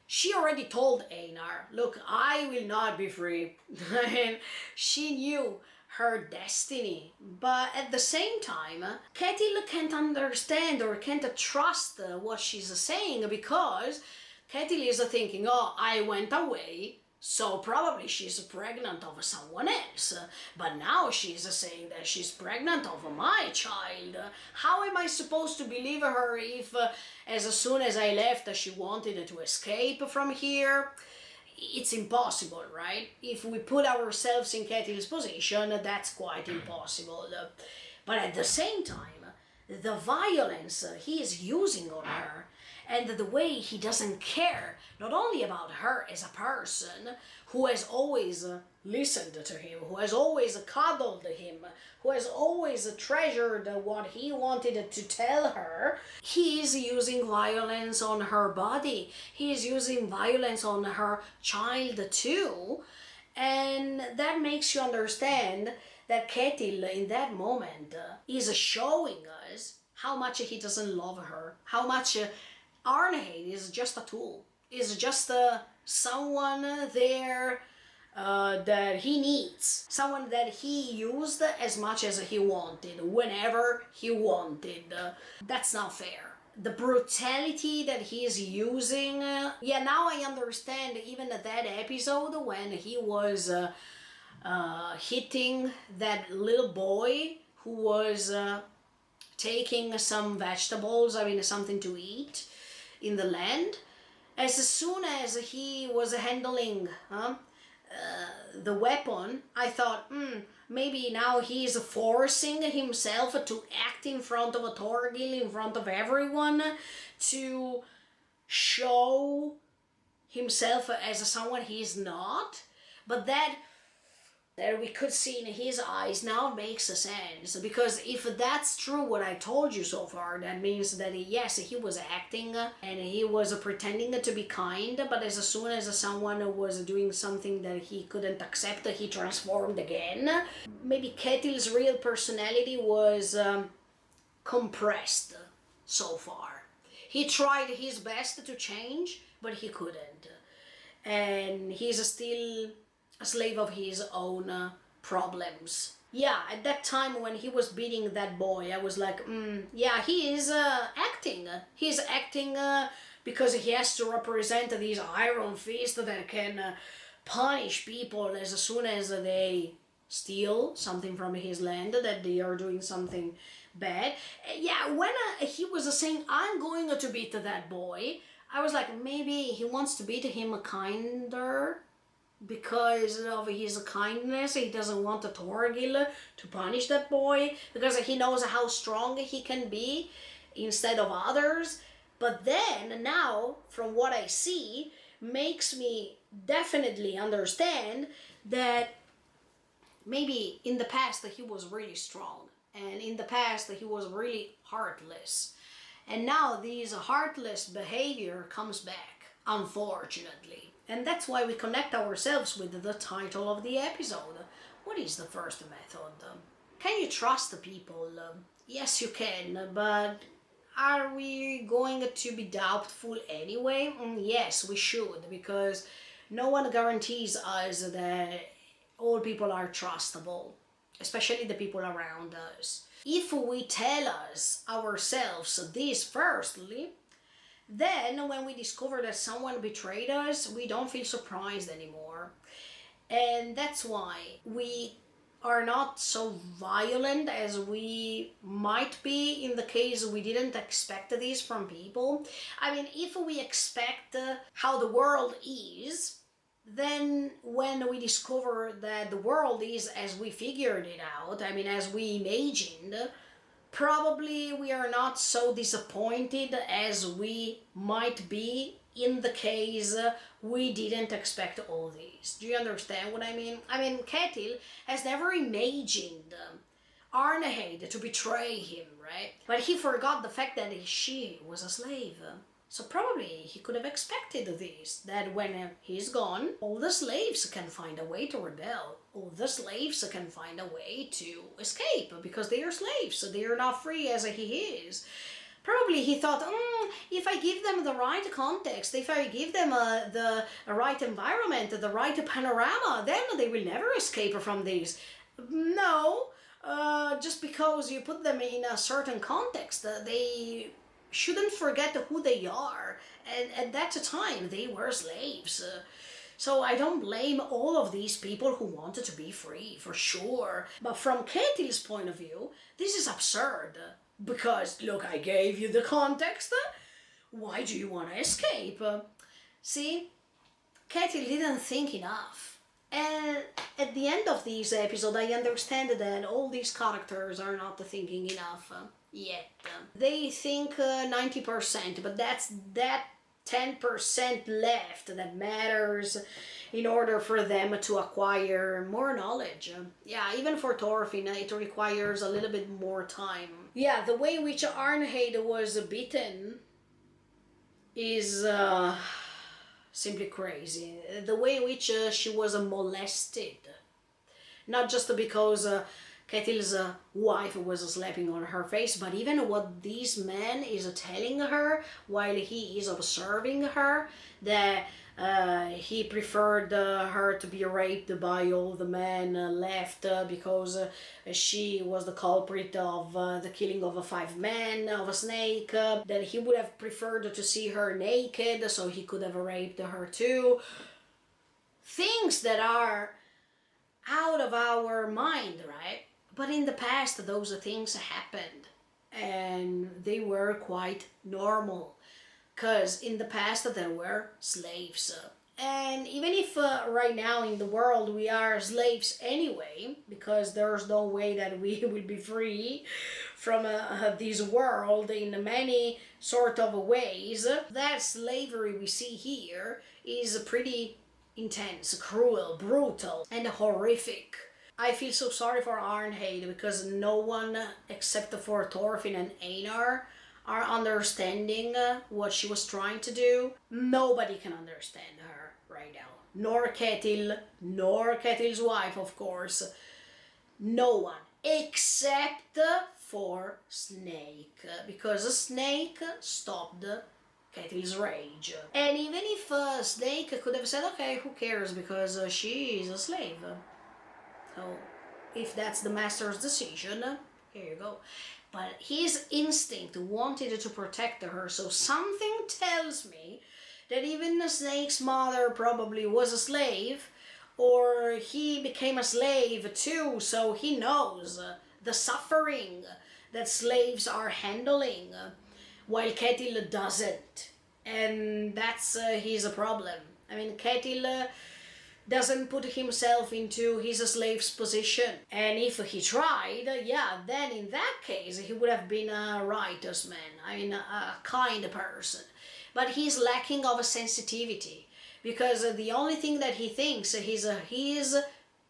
she already told Einar, look, I will not be free. And she knew her destiny. But at the same time, Ketil can't understand or can't trust what she's saying, because Ketil is thinking, oh, I went away, so probably she's pregnant of someone else. But now she's saying that she's pregnant of my child. How am I supposed to believe her if as soon as I left she wanted to escape from here? It's impossible, right? If we put ourselves in Ketil's position, that's quite impossible. But at the same time, the violence he is using on her, and the way he doesn't care, not only about her as a person who has always listened to him, who has always cuddled him, who has always treasured what he wanted to tell her, he is using violence on her body. He is using violence on her child too. And that makes you understand that Ketil in that moment is showing us how much he doesn't love her, how much Arnheid is just a tool, is just someone there that he needs, someone that he used as much as he wanted, whenever he wanted. That's not fair. The brutality that he is using, yeah, now I understand even that episode when he was hitting that little boy who was taking some vegetables, I mean something to eat in the land. As soon as he was handling the weapon, I thought, maybe now he's forcing himself to act in front of a Torgil, in front of everyone, to show himself as someone he's not. But that we could see in his eyes now makes sense, because if that's true what I told you so far, that means that yes, he was acting and he was pretending to be kind, but as soon as someone was doing something that he couldn't accept, he transformed again. Maybe Ketil's real personality was compressed so far. He tried his best to change, but he couldn't, and he's still a slave of his own problems. Yeah, at that time when he was beating that boy, I was like, yeah, he is acting. He's acting because he has to represent this iron fist that can punish people as soon as they steal something from his land, that they are doing something bad. Yeah, when he was saying, I'm going to beat that boy, I was like, maybe he wants to beat him kinder, because of his kindness. He doesn't want the Torgil to punish that boy, because he knows how strong he can be instead of others. But then now, from what I see, makes me definitely understand that maybe in the past he was really strong, and in the past he was really heartless, and now this heartless behavior comes back, unfortunately. And that's why we connect ourselves with the title of the episode. What is the first method? Can you trust the people? Yes, you can, but are we going to be doubtful anyway? Yes, we should, because no one guarantees us that all people are trustable, especially the people around us. If we tell us ourselves this firstly, then when we discover that someone betrayed us, we don't feel surprised anymore. And that's why we are not so violent as we might be in the case we didn't expect this from people. I mean, if we expect how the world is, then when we discover that the world is as we figured it out, I mean, as we imagined, probably we are not so disappointed as we might be in the case we didn't expect all these. Do you understand what I mean? I mean, Ketil has never imagined Arneheid to betray him, right? But he forgot the fact that she was a slave. So probably he could have expected this, that when he's gone, all the slaves can find a way to rebel. All the slaves can find a way to escape, because they are slaves, so they are not free as he is. Probably he thought, if I give them the right context, if I give them the right environment, the right panorama, then they will never escape from this. No, just because you put them in a certain context, they shouldn't forget who they are. And at that time, they were slaves. So I don't blame all of these people who wanted to be free, for sure. But from Ketil's point of view, this is absurd. Because, look, I gave you the context. Why do you want to escape? See, Ketil didn't think enough. And at the end of this episode, I understand that all these characters are not thinking enough yet. They think 90%, but that's that 10% left that matters in order for them to acquire more knowledge. Yeah, even for Thorfinn, it requires a little bit more time. Yeah, the way in which Arnheid was beaten is simply crazy. The way in which she was molested. Not just because Ketil's wife was slapping on her face, but even what this man is telling her while he is observing her, that he preferred her to be raped by all the men left because she was the culprit of the killing of 5 men, of a snake, that he would have preferred to see her naked so he could have raped her too. Things that are out of our mind, right? But in the past, those things happened, and they were quite normal, because in the past there were slaves, And even if right now in the world we are slaves anyway, because there's no way that we will be free from this world in many sort of ways, that slavery we see here is pretty intense, cruel, brutal, and horrific. I feel so sorry for Arnheid because no one except for Thorfinn and Einar are understanding what she was trying to do. Nobody can understand her right now. Nor Ketil, nor Ketil's wife, of course. No one. Except for Snake. Because Snake stopped Ketil's rage. And even if Snake could have said, okay, who cares, because she is a slave. So if that's the master's decision, here you go. But his instinct wanted to protect her, so something tells me that even the Snake's mother probably was a slave, or he became a slave too, so he knows the suffering that slaves are handling, while Ketil doesn't. And that's his problem. I mean, Ketil doesn't put himself into his slave's position. And if he tried, yeah, then in that case he would have been a righteous man, I mean a kind person. But he's lacking of sensitivity, because the only thing that he thinks is his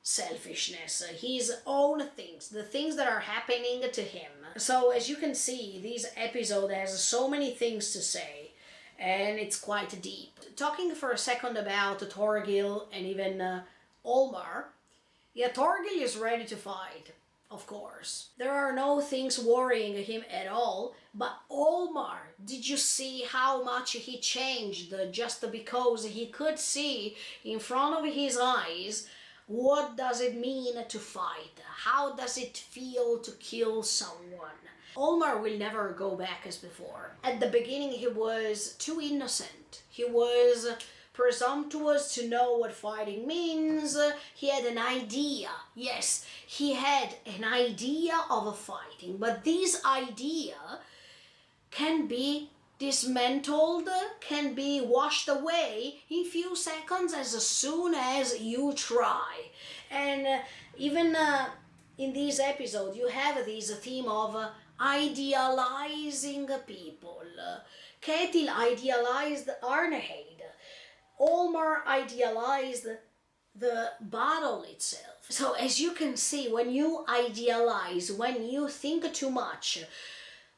selfishness, his own things, the things that are happening to him. So as you can see, this episode has so many things to say, and it's quite deep. Talking for a second about Thorgil and even Olmar, yeah, Thorgil is ready to fight, of course. There are no things worrying him at all, but Olmar, did you see how much he changed just because he could see in front of his eyes what does it mean to fight? How does it feel to kill someone? Olmar will never go back as before. At the beginning he was too innocent. He was presumptuous to know what fighting means. He had an idea. Yes, he had an idea of fighting, but this idea can be dismantled, can be washed away in few seconds as soon as you try. And even in this episode you have this theme of idealizing people. Ketil idealized Arnheid. Olmar idealized the battle itself. So as you can see, when you idealize, when you think too much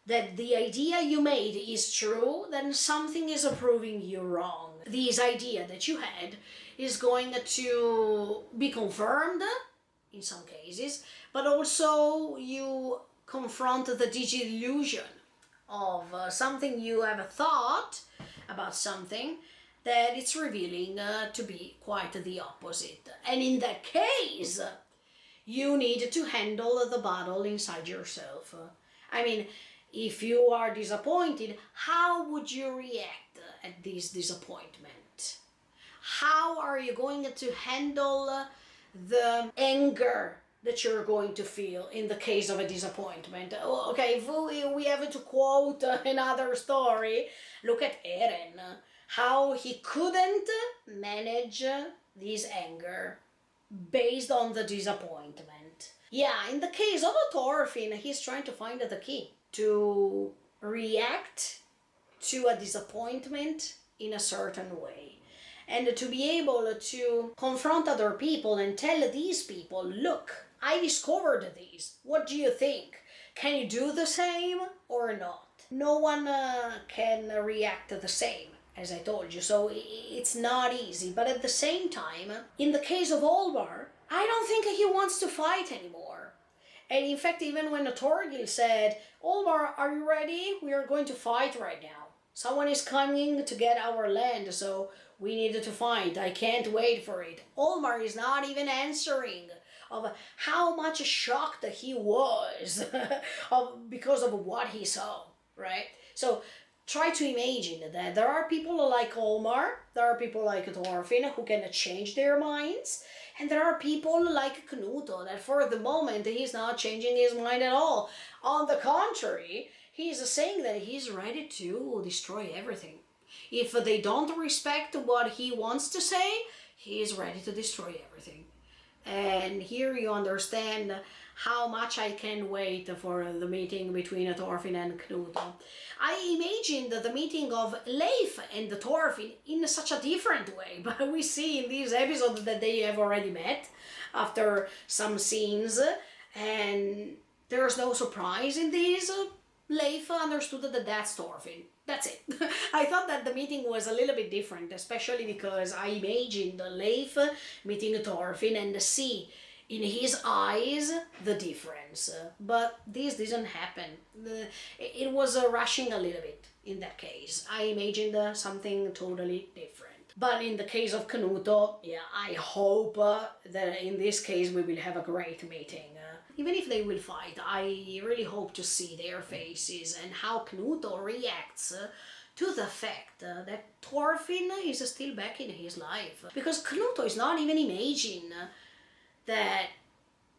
that the idea you made is true, then something is proving you wrong. This idea that you had is going to be confirmed in some cases, but also you confront the disillusion of something you have thought about something that it's revealing to be quite the opposite. And in that case, you need to handle the battle inside yourself. I mean, if you are disappointed, how would you react at this disappointment? How are you going to handle the anger that you're going to feel in the case of a disappointment? Okay, if we have to quote another story, look at Eren, how he couldn't manage this anger based on the disappointment. Yeah, in the case of Thorfinn, he's trying to find the key to react to a disappointment in a certain way, and to be able to confront other people and tell these people, look, I discovered this. What do you think? Can you do the same or not? No one can react the same, as I told you, so it's not easy. But at the same time, in the case of Olmar, I don't think he wants to fight anymore. And in fact, even when Thorgil said, Olmar, are you ready? We are going to fight right now. Someone is coming to get our land, so we need to fight. I can't wait for it. Olmar is not even answering of how much shocked he was because of what he saw, right? So try to imagine that there are people like Olmar, there are people like Thorfinn who can change their minds, and there are people like Knuto that for the moment he's not changing his mind at all. On the contrary, he's saying that he's ready to destroy everything. If they don't respect what he wants to say, he is ready to destroy everything. And here you understand how much I can wait for the meeting between Thorfinn and Knut. I imagined the meeting of Leif and Thorfinn in such a different way, but we see in this episode that they have already met after some scenes, and there's no surprise in this. Leif understood that that's Thorfinn. That's it. I thought that the meeting was a little bit different, especially because I imagined Leif meeting Thorfinn and see in his eyes the difference. But this didn't happen. It was rushing a little bit in that case. I imagined something totally different. But in the case of Knut, yeah, I hope that in this case we will have a great meeting. Even if they will fight, I really hope to see their faces and how Knut reacts to the fact that Thorfinn is still back in his life. Because Knut is not even imagining that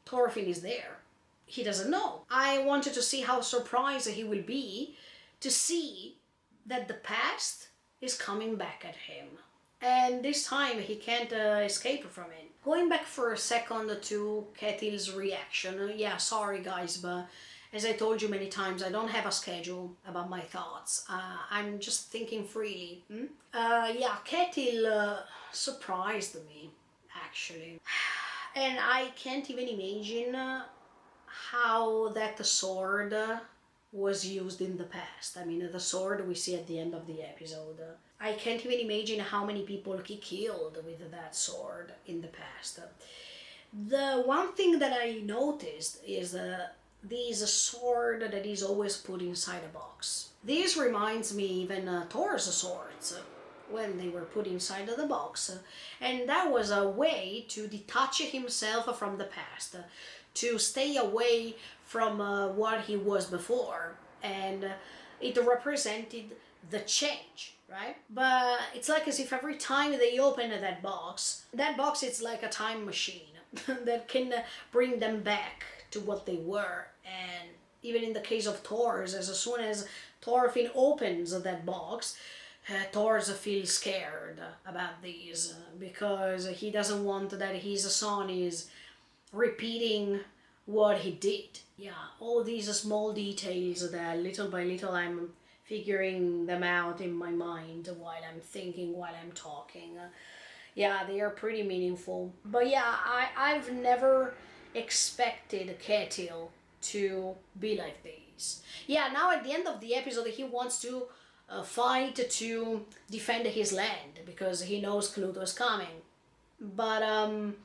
Thorfinn is there. He doesn't know. I wanted to see how surprised he will be to see that the past is coming back at him. And this time he can't escape from it. Going back for a second to Ketil's reaction. Yeah, sorry guys, but as I told you many times, I don't have a schedule about my thoughts. I'm just thinking freely. Yeah, Ketil surprised me, actually. And I can't even imagine how that sword was used in the past. I mean, the sword we see at the end of the episode. I can't even imagine how many people he killed with that sword in the past. The one thing that I noticed is this sword that is always put inside a box. This reminds me even Thor's swords when they were put inside of the box. And that was a way to detach himself from the past, to stay away from what he was before. And it represented the change, right? But it's like as if every time they open that box is like a time machine that can bring them back to what they were. And even in the case of Thor's, as soon as Thorfinn opens that box, Thor's feels scared about these because he doesn't want that his son is repeating what he did. Yeah, all these small details that little by little I'm figuring them out in my mind while I'm thinking, while I'm talking. Yeah, they are pretty meaningful. But yeah, I've never expected Ketil to be like this. Yeah, now at the end of the episode he wants to fight to defend his land because he knows Knut is coming. But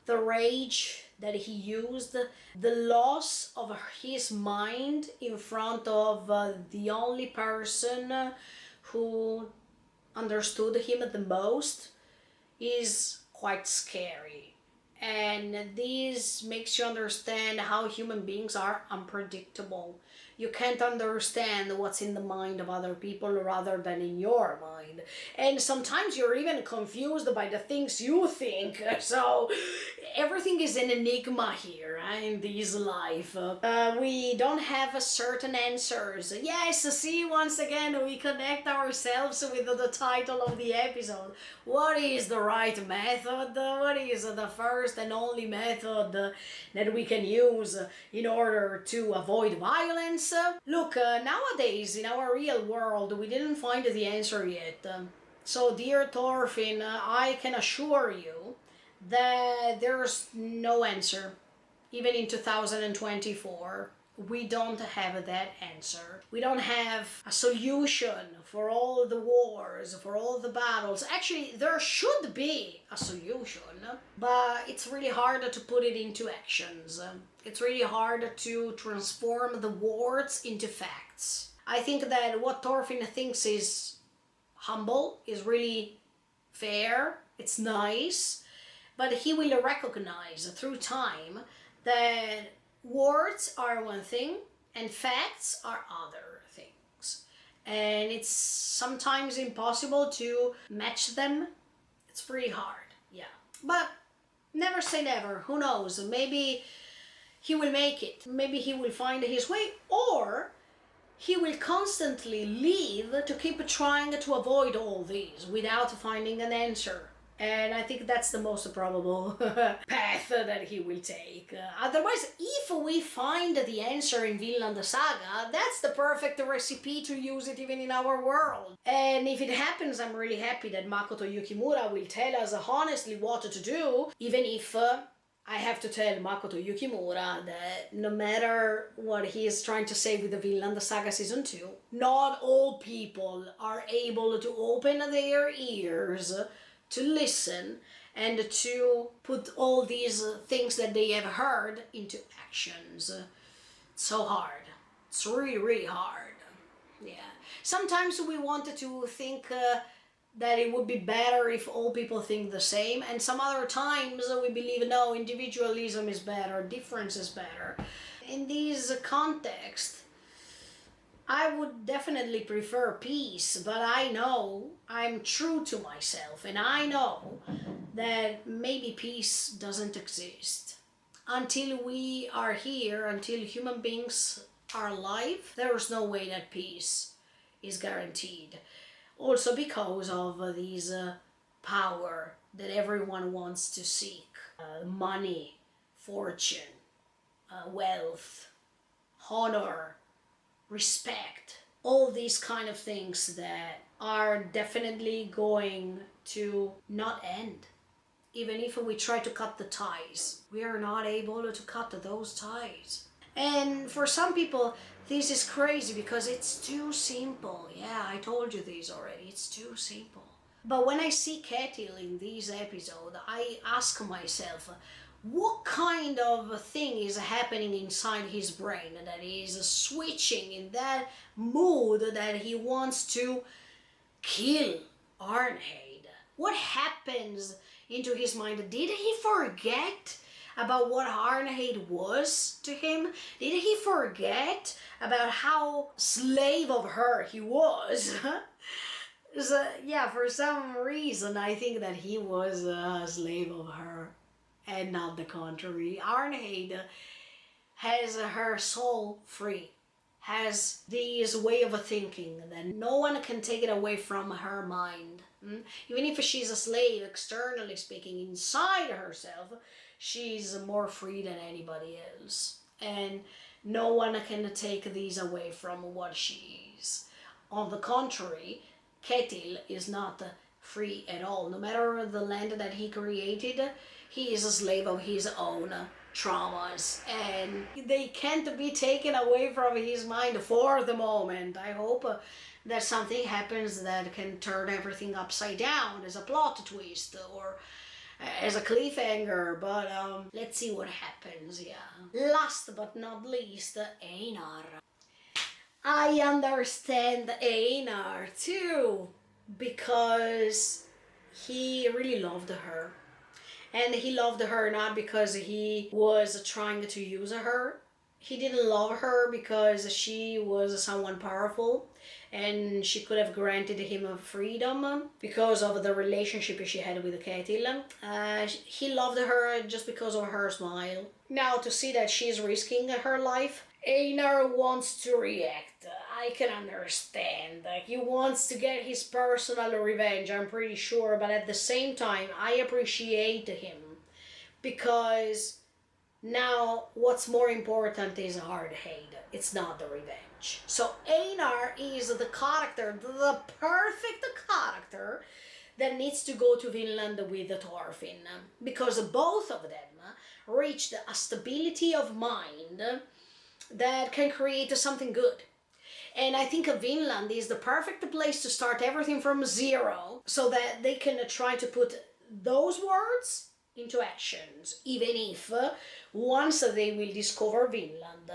the rage that he used, the loss of his mind in front of the only person who understood him the most is quite scary. And this makes you understand how human beings are unpredictable. You can't understand what's in the mind of other people rather than in your mind. And sometimes you're even confused by the things you think. So everything is an enigma here in this life. We don't have certain answers. Yes, see, once again, we connect ourselves with the title of the episode. What is the right method? What is the first and only method that we can use in order to avoid violence? Look, nowadays in our real world we didn't find the answer yet. So dear Thorfinn, I can assure you that there's no answer. Even in 2024, we don't have that answer. We don't have a solution for all the wars, for all the battles. Actually, there should be a solution, but it's really hard to put it into actions. It's really hard to transform the words into facts. I think that what Thorfinn thinks is humble, is really fair, it's nice, but he will recognize through time that words are one thing and facts are other things. And it's sometimes impossible to match them. It's pretty hard, yeah. But never say never, who knows? Maybe he will make it. Maybe he will find his way, or he will constantly live to keep trying to avoid all these without finding an answer. And I think that's the most probable path that he will take. Otherwise, if we find the answer in Vinland Saga, that's the perfect recipe to use it even in our world. And if it happens, I'm really happy that Makoto Yukimura will tell us honestly what to do, even if I have to tell Makoto Yukimura that no matter what he is trying to say with the Vinland Saga Season 2, not all people are able to open their ears to listen and to put all these things that they have heard into actions. It's so hard. It's really, really hard. Yeah. Sometimes we wanted to think that it would be better if all people think the same, and some other times we believe no, individualism is better, difference is better. In these contexts, I would definitely prefer peace, but I know I'm true to myself, and I know that maybe peace doesn't exist. Until we are here, until human beings are alive, there is no way that peace is guaranteed. Also because of this power that everyone wants to seek. Money, fortune, wealth, honor, respect, all these kind of things that are definitely going to not end. Even if we try to cut the ties, we are not able to cut those ties. And for some people, this is crazy because it's too simple. Yeah, I told you this already. It's too simple. But when I see Ketil in this episode, I ask myself, what kind of thing is happening inside his brain that is switching in that mood that he wants to kill Arnheid? What happens into his mind? Did he forget about what Arnheid was to him? Did he forget about how slave of her he was? So, yeah, for some reason I think that he was a slave of her and not the contrary. Arnheid has her soul free, has this way of thinking that no one can take it away from her mind. Even if she's a slave, externally speaking, inside herself, she's more free than anybody else. And no one can take these away from what she is. On the contrary, Ketil is not free at all. No matter the land that he created, he is a slave of his own traumas, and they can't be taken away from his mind for the moment. I hope that something happens that can turn everything upside down as a plot twist or as a cliffhanger, but let's see what happens. Yeah. Last but not least, Einar. I understand Einar too, because he really loved her. And he loved her not because he was trying to use her. He didn't love her because she was someone powerful and she could have granted him a freedom because of the relationship she had with Ketil. He loved her just because of her smile. Now, to see that she's risking her life, Einar wants to react. I can understand. He wants to get his personal revenge, I'm pretty sure, but at the same time, I appreciate him because now what's more important is Arnheid. It's not the revenge. So Einar is the character, the perfect character that needs to go to Vinland with Thorfinn, because both of them reached a stability of mind that can create something good. And I think Vinland is the perfect place to start everything from zero so that they can try to put those words into actions, even if once they will discover Vinland,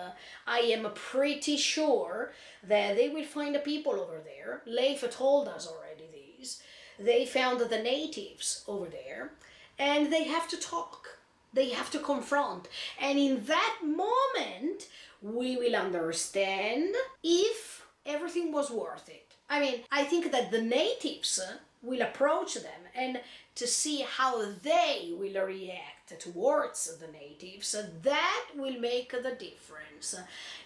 I am pretty sure that they will find the people over there. Leif told us already this. They found the natives over there, and they have to talk. They have to confront. And in that moment, we will understand if everything was worth it. I mean, I think that the natives will approach them, and to see how they will react towards the natives, that will make the difference.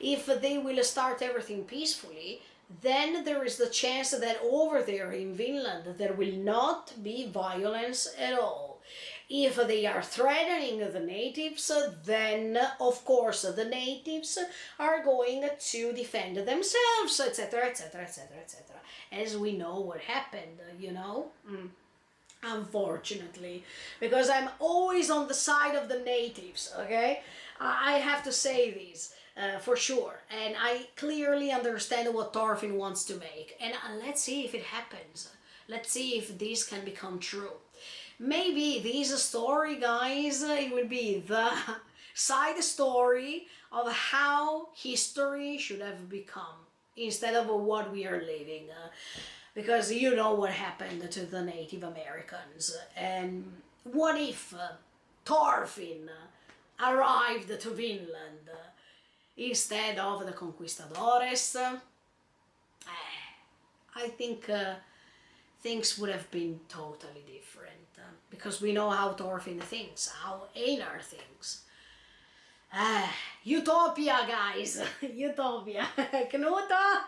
If they will start everything peacefully, then there is the chance that over there in Vinland there will not be violence at all. If they are threatening the natives, then of course the natives are going to defend themselves, etc., etc., etc., etc. As we know what happened, you know? Unfortunately, because I'm always on the side of the natives, okay? I have to say this for sure, and I clearly understand what Thorfinn wants to make, and let's see if it happens. Let's see if this can become true. Maybe this story, guys, it will be the side story of how history should have become instead of what we are living. Because you know what happened to the Native Americans. And what if Thorfinn arrived to Vinland instead of the conquistadores? I think things would have been totally different, because we know how Thorfinn thinks, how Einar thinks. Utopia, guys, utopia. Knuta,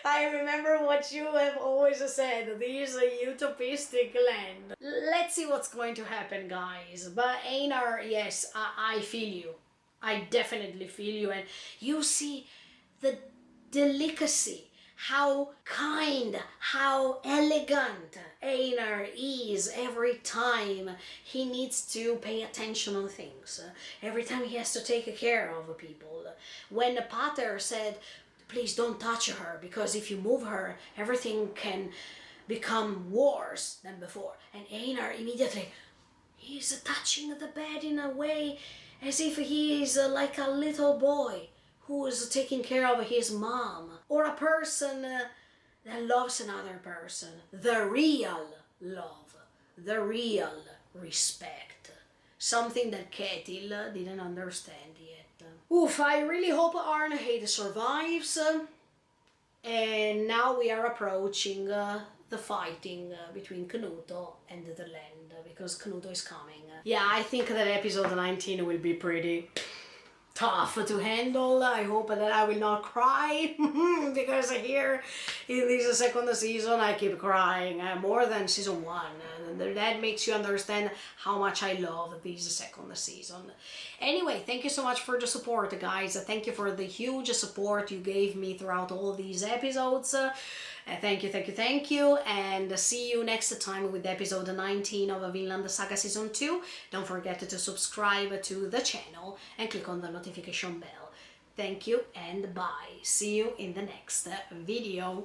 I remember what you have always said, this is a utopistic land. Let's see what's going to happen, guys. But Einar, yes, I feel you. I definitely feel you, and you see the delicacy, how kind, how elegant Einar is every time he needs to pay attention on things, every time he has to take care of people. When Pater said, please don't touch her, because if you move her, everything can become worse than before. And Einar immediately, he's touching the bed in a way as if he is like a little boy who is taking care of his mom, or a person that loves another person. The real love, the real respect. Something that Ketil didn't understand yet. Oof, I really hope Arnheid survives. And now we are approaching the fighting between Knuto and the land, because Knuto is coming. Yeah, I think that episode 19 will be pretty tough to handle. I hope that I will not cry because here in this second season I keep crying more than season 1, and that makes you understand how much I love this second season. Anyway, thank you so much for the support, guys. Thank you for the huge support you gave me throughout all these episodes. Thank you, thank you, thank you, and see you next time with episode 19 of Vinland Saga Season 2. Don't forget to subscribe to the channel and click on the notification bell. Thank you and bye. See you in the next video.